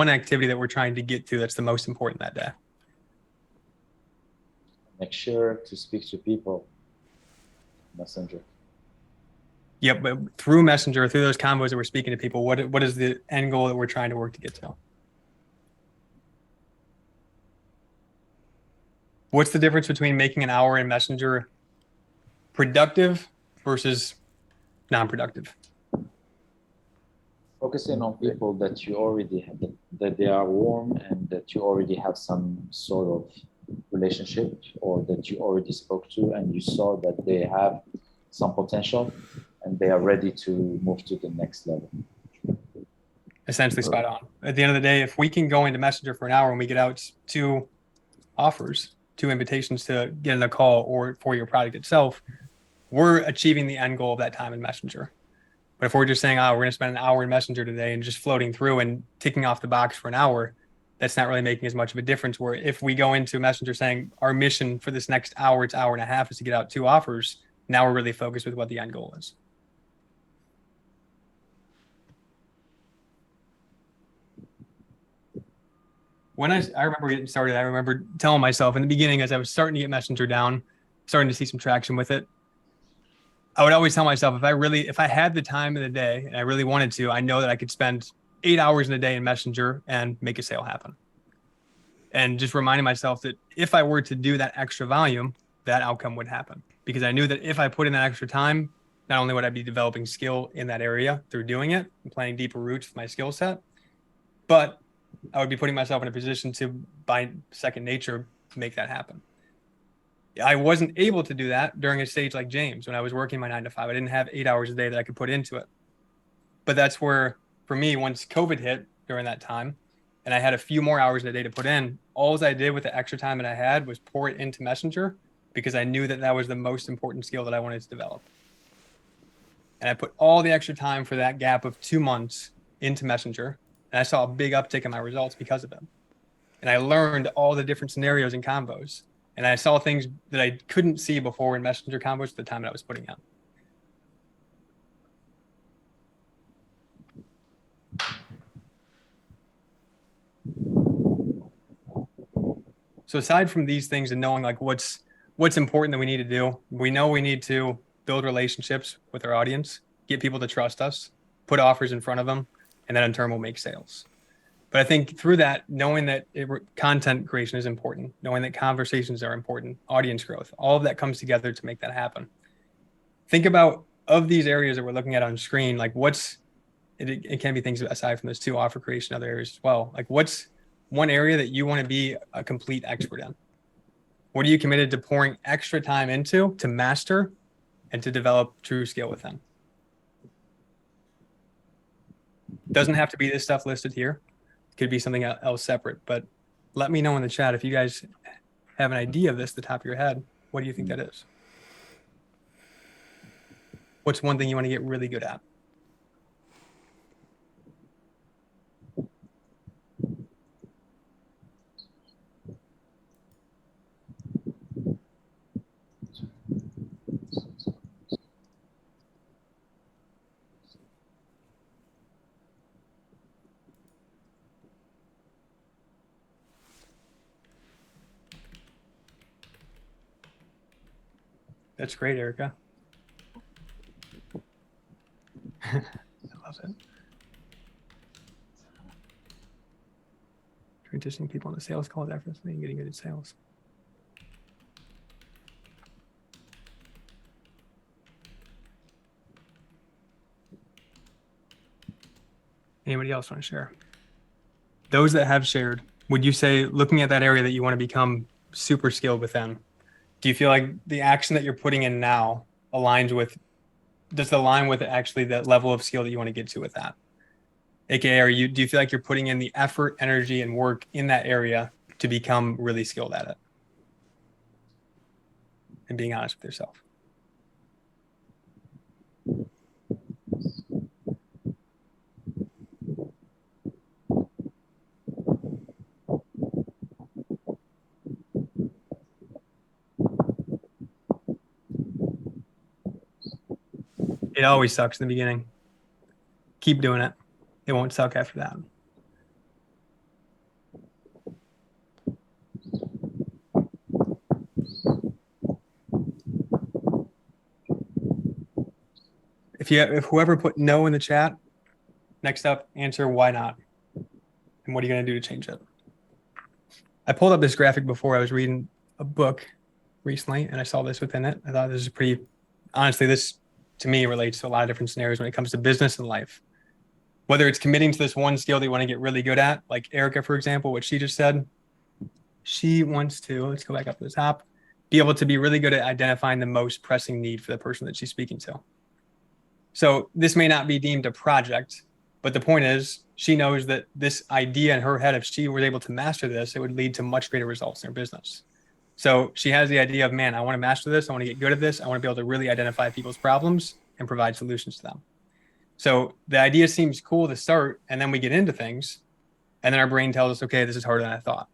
[SPEAKER 1] activity that we're trying to get to that's the most important that day?
[SPEAKER 2] Make sure to speak to people. Messenger.
[SPEAKER 1] Yep, but through Messenger, through those combos that we're speaking to people, what is the end goal that we're trying to work to get to? What's the difference between making an hour in Messenger productive versus non-productive?
[SPEAKER 2] Focusing on people that you already have, that they are warm and that you already have some sort of relationship, or that you already spoke to and you saw that they have some potential and they are ready to move to the next level.
[SPEAKER 1] Essentially spot on. At the end of the day, if we can go into Messenger for an hour and we get out 2 offers, 2 invitations to get in a call or for your product itself, we're achieving the end goal of that time in Messenger. But if we're just saying, we're going to spend an hour in Messenger today and just floating through and ticking off the box for an hour, that's not really making as much of a difference. Where if we go into Messenger saying our mission for this next hour, it's hour and a half, is to get out 2 offers, now we're really focused with what the end goal is. When I remember getting started, I remember telling myself in the beginning, as I was starting to get Messenger down, starting to see some traction with it, I would always tell myself, if I had the time in the day and I really wanted to, I know that I could spend 8 hours in a day in Messenger and make a sale happen. And just reminding myself that if I were to do that extra volume, that outcome would happen. Because I knew that if I put in that extra time, not only would I be developing skill in that area through doing it and planting deeper roots with my skill set, but I would be putting myself in a position to, by second nature, make that happen. I wasn't able to do that during a stage like James when I was working my 9 to 5. I didn't have 8 hours a day that I could put into it. But that's where, for me, once COVID hit during that time, and I had a few more hours in a day to put in, all I did with the extra time that I had was pour it into Messenger, because I knew that that was the most important skill that I wanted to develop. And I put all the extra time for that gap of 2 months into Messenger, and I saw a big uptick in my results because of it. And I learned all the different scenarios and combos. And I saw things that I couldn't see before in Messenger combos at the time that I was putting out. So aside from these things and knowing like what's important that we need to do, we know we need to build relationships with our audience, get people to trust us, put offers in front of them, and then in turn we'll make sales. But I think through that, knowing that content creation is important, knowing that conversations are important, audience growth, all of that comes together to make that happen. Think about, of these areas that we're looking at on screen, like it can be things aside from those 2 offer creation, other areas as well. Like what's one area that you want to be a complete expert in? What are you committed to pouring extra time into to master and to develop true skill within? Doesn't have to be this stuff listed here. Could be something else separate, but let me know in the chat if you guys have an idea of this at the top of your head. What do you think that is? What's one thing you want to get really good at? That's great, Erica. I love it. Transitioning people into sales calls effortlessly and getting good at sales. Anybody else want to share? Those that have shared, would you say, looking at that area that you want to become super skilled within, do you feel like the action that you're putting in now aligns with, does it align with actually that level of skill that you want to get to with that? AKA, do you feel like you're putting in the effort, energy, and work in that area to become really skilled at it? And being honest with yourself. It always sucks in the beginning. Keep doing it. It won't suck after that. If whoever put no in the chat, next up, answer why not, and what are you going to do to change it? I pulled up this graphic before. I was reading a book recently, and I saw this within it. I thought this is pretty. Honestly, this to me relates to a lot of different scenarios when it comes to business and life. Whether it's committing to this one skill that you want to get really good at, like Erica, for example, what she just said. She wants to, let's go back up to the top, be able to be really good at identifying the most pressing need for the person that she's speaking to. So this may not be deemed a project, but the point is she knows that this idea in her head, if she was able to master this, it would lead to much greater results in her business. So she has the idea of, man, I want to master this. I want to get good at this. I want to be able to really identify people's problems and provide solutions to them. So the idea seems cool to start, and then we get into things, and then our brain tells us, okay, this is harder than I thought.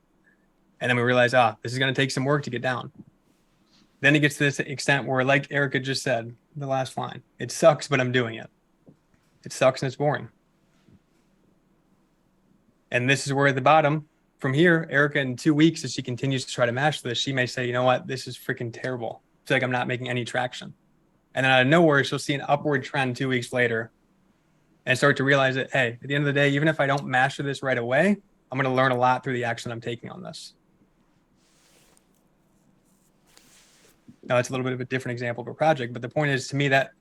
[SPEAKER 1] And then we realize, this is going to take some work to get down. Then it gets to this extent where, like Erica just said, the last line, it sucks, but I'm doing it. It sucks and it's boring. And this is where at the bottom, from here, Erica, in 2 weeks, as she continues to try to master this, she may say, you know what, this is freaking terrible. I feel like I'm not making any traction. And then out of nowhere, she'll see an upward trend 2 weeks later and start to realize that, hey, at the end of the day, even if I don't master this right away, I'm going to learn a lot through the action I'm taking on this. Now, it's a little bit of a different example of a project, but the point is, to me, that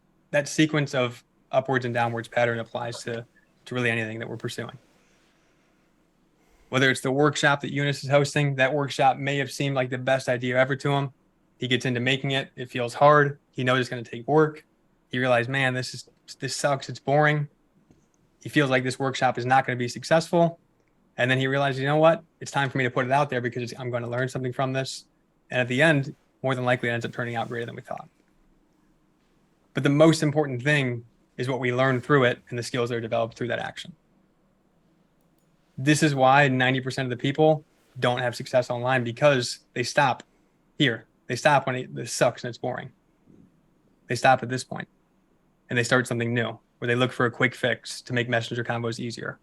[SPEAKER 1] sequence of upwards and downwards pattern applies to really anything that we're pursuing. Whether it's the workshop that Eunice is hosting, that workshop may have seemed like the best idea ever to him. He gets into making it. It feels hard. He knows it's going to take work. He realizes, man, this sucks. It's boring. He feels like this workshop is not going to be successful. And then he realizes, you know what? It's time for me to put it out there because I'm going to learn something from this. And at the end, more than likely, it ends up turning out greater than we thought. But the most important thing is what we learn through it and the skills that are developed through that action. This is why 90% of the people don't have success online, because they stop here. They stop when this sucks and it's boring. They stop at this point and they start something new where they look for a quick fix to make messenger combos easier.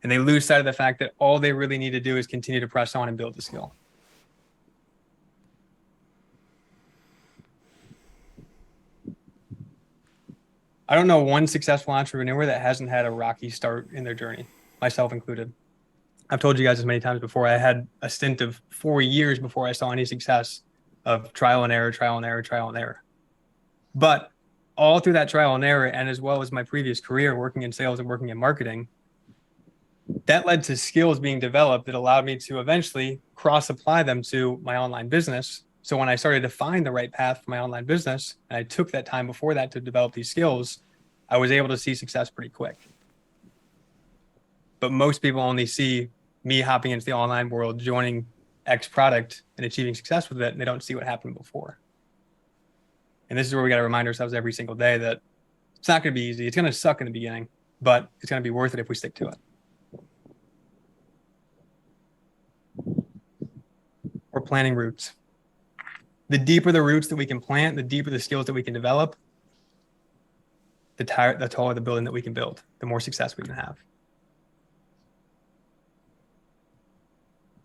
[SPEAKER 1] And they lose sight of the fact that all they really need to do is continue to press on and build the skill. I don't know one successful entrepreneur that hasn't had a rocky start in their journey, myself included. I've told you guys this many times before. I had a stint of 4 years before I saw any success of trial and error, trial and error, trial and error. But all through that trial and error, and as well as my previous career working in sales and working in marketing, that led to skills being developed that allowed me to eventually cross-apply them to my online business. So when I started to find the right path for my online business, and I took that time before that to develop these skills, I was able to see success pretty quick. But most people only see me hopping into the online world, joining X product and achieving success with it, and they don't see what happened before. And this is where we got to remind ourselves every single day that it's not going to be easy. It's going to suck in the beginning, but it's going to be worth it if we stick to it. We're planting roots. The deeper the roots that we can plant, the deeper the skills that we can develop, the taller the building that we can build, the more success we can have.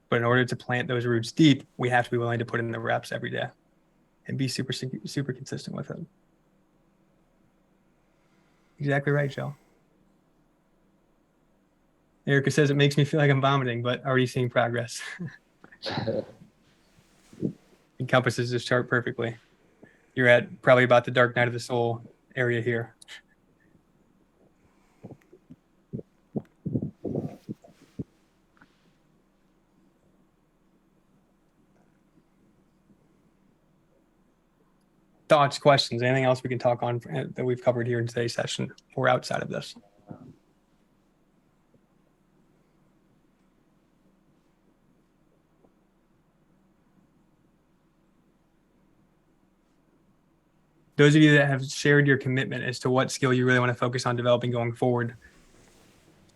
[SPEAKER 1] But in order to plant those roots deep, we have to be willing to put in the reps every day. and be super consistent with it. Exactly right, Joe. Erica says it makes me feel like I'm vomiting, but already seeing progress. Encompasses this chart perfectly. You're at probably about the dark night of the soul area here. Thoughts, questions, anything else we can talk on that we've covered here in today's session or outside of this? Those of you that have shared your commitment as to what skill you really want to focus on developing going forward,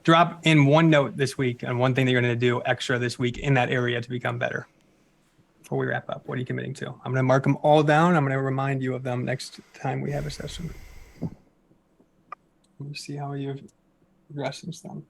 [SPEAKER 1] drop in one note this week on one thing that you're going to do extra this week in that area to become better. Before we wrap up, what are you committing to? I'm going to mark them all down. I'm going to remind you of them next time we have a session. Let me see how you've progressed since then.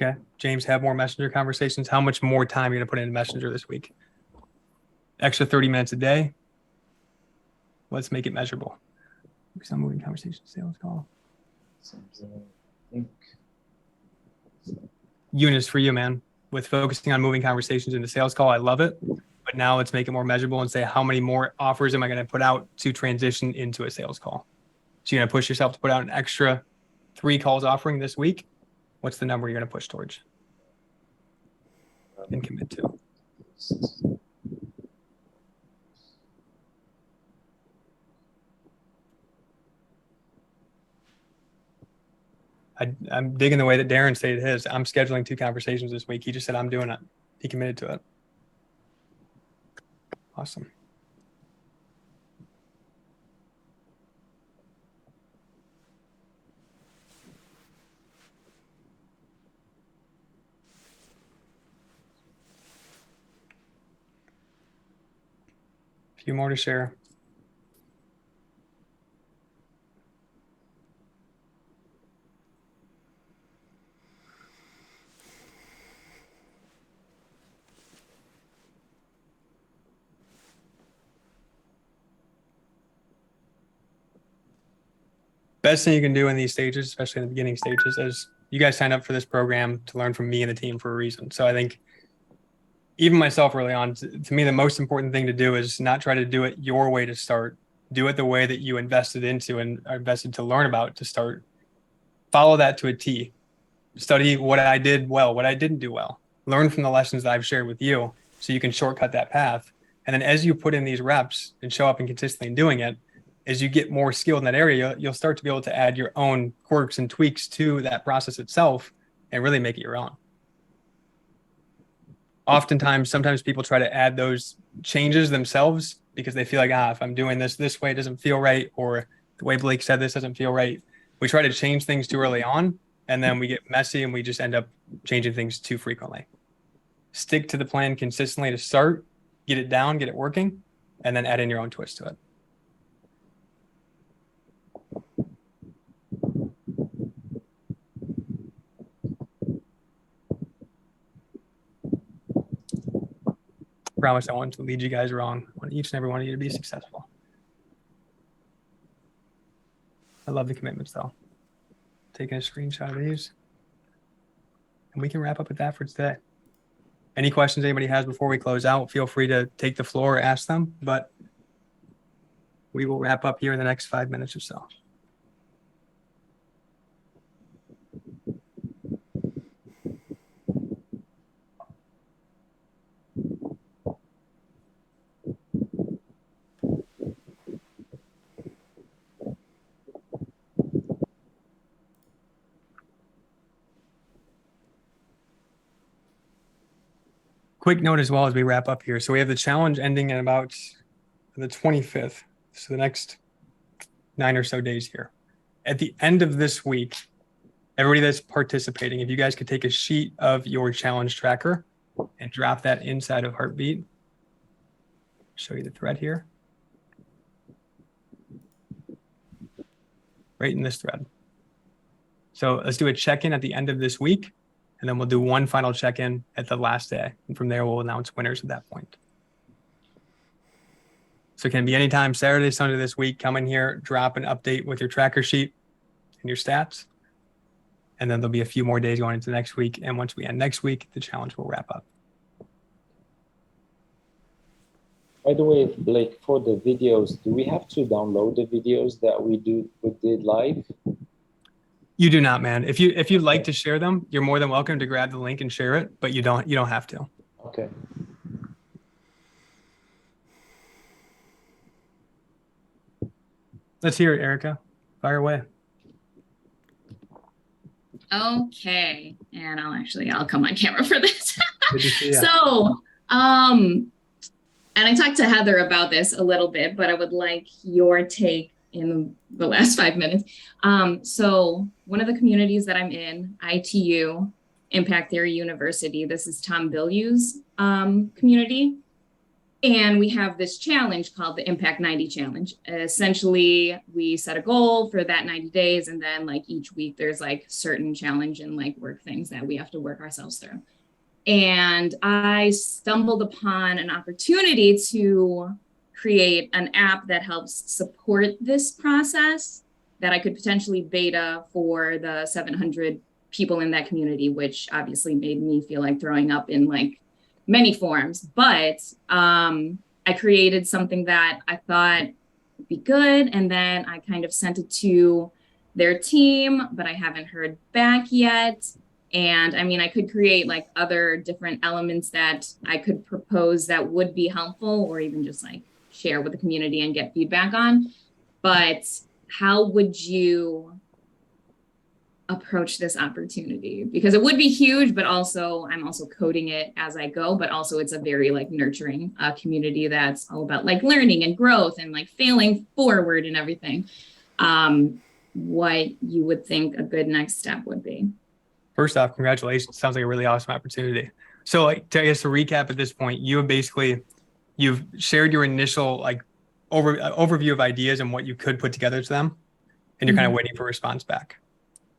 [SPEAKER 1] Okay, James, have more messenger conversations. How much more time are you going to put into messenger this week? Extra 30 minutes a day. Let's make it measurable. Some moving conversation, sales call. Eunice, for you, man, with focusing on moving conversations in the sales call, I love it. But now let's make it more measurable and say, how many more offers am I going to put out to transition into a sales call? So you're going to push yourself to put out an extra 3 calls offering this week. What's the number you're going to push towards and commit to? I'm digging the way that Darren stated his. I'm scheduling 2 conversations this week. He just said, I'm doing it. He committed to it. Awesome. A few more to share. Best thing you can do in these stages, especially in the beginning stages, is you guys sign up for this program to learn from me and the team for a reason. So I think even myself early on, to me, the most important thing to do is not try to do it your way to start. Do it the way that you invested into and are invested to learn about to start. Follow that to a T. Study what I did well, what I didn't do well. Learn from the lessons that I've shared with you so you can shortcut that path. And then as you put in these reps and show up and consistently doing it, as you get more skilled in that area, you'll start to be able to add your own quirks and tweaks to that process itself and really make it your own. Oftentimes, sometimes people try to add those changes themselves because they feel like, if I'm doing this way, it doesn't feel right, or the way Blake said this doesn't feel right. We try to change things too early on, and then we get messy and we just end up changing things too frequently. Stick to the plan consistently to start, get it down, get it working, and then add in your own twist to it. Promise I want to lead you guys wrong. I want each and every one of you to be successful. I love the commitments though. Taking a screenshot of these. And we can wrap up with that for today. Any questions anybody has before we close out, feel free to take the floor or ask them, but we will wrap up here in the next 5 minutes or so. Quick note as well as we wrap up here. So we have the challenge ending in about the 25th. So the next 9 or so days here. At the end of this week, everybody that's participating, if you guys could take a sheet of your challenge tracker and drop that inside of Heartbeat. Show you the thread here. Right in this thread. So let's do a check-in at the end of this week, and then we'll do one final check-in at the last day. And from there, we'll announce winners at that point. So it can be anytime, Saturday, Sunday this week. Come in here, drop an update with your tracker sheet and your stats. And then there'll be a few more days going into next week. And once we end next week, the challenge will wrap up.
[SPEAKER 2] By the way, Blake, for the videos, do we have to download the videos that we did live?
[SPEAKER 1] You do not, man. If you'd like to share them, you're more than welcome to grab the link and share it, but you don't have to.
[SPEAKER 2] Okay.
[SPEAKER 1] Let's hear it, Erica. Fire away.
[SPEAKER 6] Okay, and I'll come on camera for this.
[SPEAKER 1] Good to see ya.
[SPEAKER 6] So, and I talked to Heather about this a little bit, but I would like your take in the last 5 minutes. So one of the communities that I'm in, ITU, Impact Theory University, this is Tom Bilyeu's community. And we have this challenge called the Impact 90 Challenge. Essentially, we set a goal for that 90 days. And then like each week, there's like certain challenge and like work things that we have to work ourselves through. And I stumbled upon an opportunity to create an app that helps support this process that I could potentially beta for the 700 people in that community, which obviously made me feel like throwing up in like many forms. But I created something that I thought would be good. And then I kind of sent it to their team, but I haven't heard back yet. And I mean, I could create like other different elements that I could propose that would be helpful, or even just like share with the community and get feedback on. But how would you approach this opportunity? Because it would be huge, but also I'm also coding it as I go, but also it's a very like nurturing community that's all about like learning and growth and like failing forward and everything. What you would think a good next step would be.
[SPEAKER 1] First off, congratulations. Sounds like a really awesome opportunity. So like, to, I guess to recap at this point, you've shared your initial like overview of ideas and what you could put together to them, and you're kind of waiting for a response back.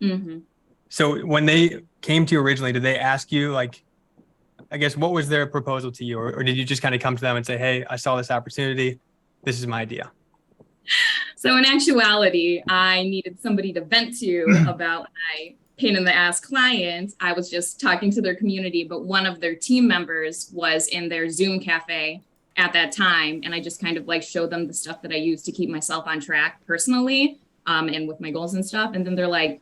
[SPEAKER 6] Mm-hmm.
[SPEAKER 1] So when they came to you originally, did they ask you like, I guess, what was their proposal to you? Or did you just kind of come to them and say, hey, I saw this opportunity. This is my idea.
[SPEAKER 6] So in actuality, I needed somebody to vent to about my pain in the ass client. I was just talking to their community, but one of their team members was in their Zoom cafe at that time. And I just kind of like showed them the stuff that I use to keep myself on track personally, and with my goals and stuff. And then they're like,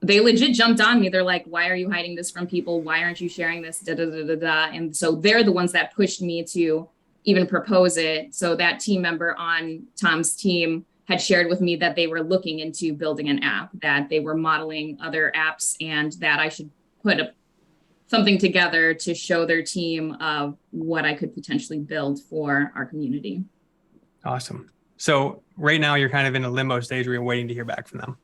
[SPEAKER 6] they legit jumped on me. They're like, why are you hiding this from people? Why aren't you sharing this? Da, da, da, da, da. And so they're the ones that pushed me to even propose it. So that team member on Tom's team had shared with me that they were looking into building an app, that they were modeling other apps, and that I should put something together to show their team of what I could potentially build for our community.
[SPEAKER 1] Awesome. So right now you're kind of in a limbo stage where you're waiting to hear back from them.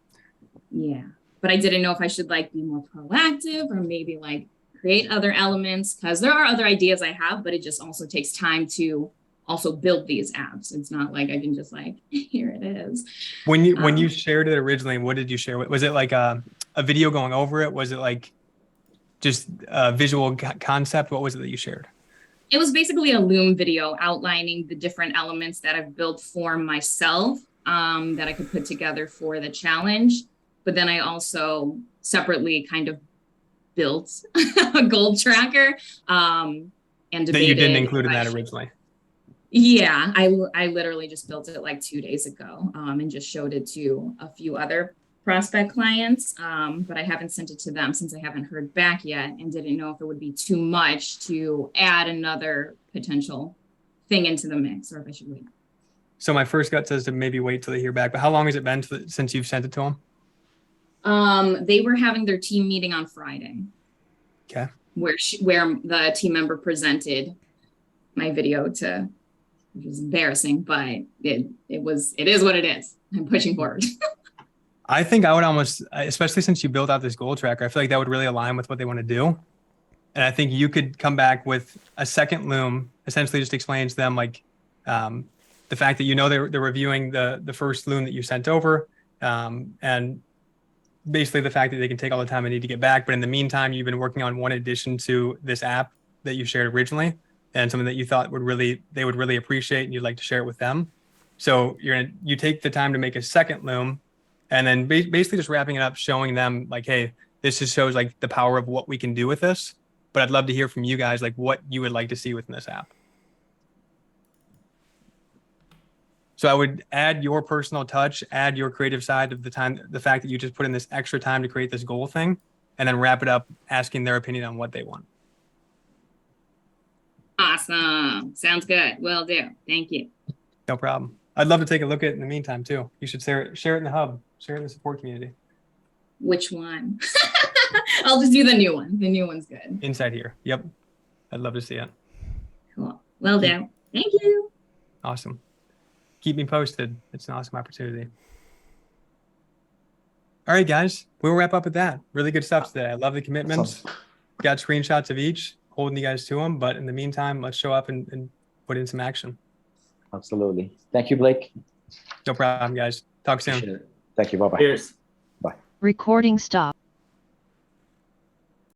[SPEAKER 6] Yeah, but I didn't know if I should like be more proactive or maybe like create other elements, because there are other ideas I have, but it just also takes time to also build these apps. It's not like I can just like, here it is.
[SPEAKER 1] When you shared it originally, what did you share? Was it like a video going over it? Was it like just a visual concept? What was it that you shared?
[SPEAKER 6] It was basically a Loom video outlining the different elements that I've built for myself, that I could put together for the challenge. But then I also separately kind of built a goal tracker, and debated.
[SPEAKER 1] That you didn't include in that originally.
[SPEAKER 6] Yeah, I literally just built it like 2 days ago, and just showed it to a few other prospect clients, but I haven't sent it to them since I haven't heard back yet, and didn't know if it would be too much to add another potential thing into the mix, or if I should wait.
[SPEAKER 1] So my first gut says to maybe wait till they hear back. But how long has it been since you've sent it to them?
[SPEAKER 6] They were having their team meeting on Friday.
[SPEAKER 1] Okay.
[SPEAKER 6] where the team member presented my video to, which was embarrassing, but it is what it is. I'm pushing forward.
[SPEAKER 1] I think I would almost, especially since you built out this goal tracker, I feel like that would really align with what they want to do. And I think you could come back with a second loom, essentially just explains to them like the fact that they're reviewing the first loom that you sent over, and basically the fact that they can take all the time they need to get back. But in the meantime, you've been working on one addition to this app that you shared originally, and something that you thought they would really appreciate, and you'd like to share it with them. So you take the time to make a second loom, and then basically just wrapping it up, showing them like, hey, this just shows like the power of what we can do with this. But I'd love to hear from you guys, like what you would like to see within this app. So I would add your personal touch, add your creative side of the fact that you just put in this extra time to create this goal thing, and then wrap it up asking their opinion on what they want.
[SPEAKER 6] Awesome. Sounds good. Will do. Thank you.
[SPEAKER 1] No problem. I'd love to take a look at it in the meantime too. You should share it in the hub, share it in the support community.
[SPEAKER 6] Which one? I'll just do the new one. The new one's good.
[SPEAKER 1] Inside here. Yep. I'd love to see it.
[SPEAKER 6] Cool. Will do. Thank you.
[SPEAKER 1] Awesome. Keep me posted. It's an awesome opportunity. All right, guys, we'll wrap up with that. Really good stuff today. I love the commitments. Got screenshots of each, holding you guys to them. But in the meantime, let's show up and put in some action.
[SPEAKER 2] Absolutely. Thank you, Blake.
[SPEAKER 1] No problem, guys. Talk soon.
[SPEAKER 2] Appreciate it. Thank you. Bye-bye.
[SPEAKER 3] Cheers.
[SPEAKER 7] Recording stop.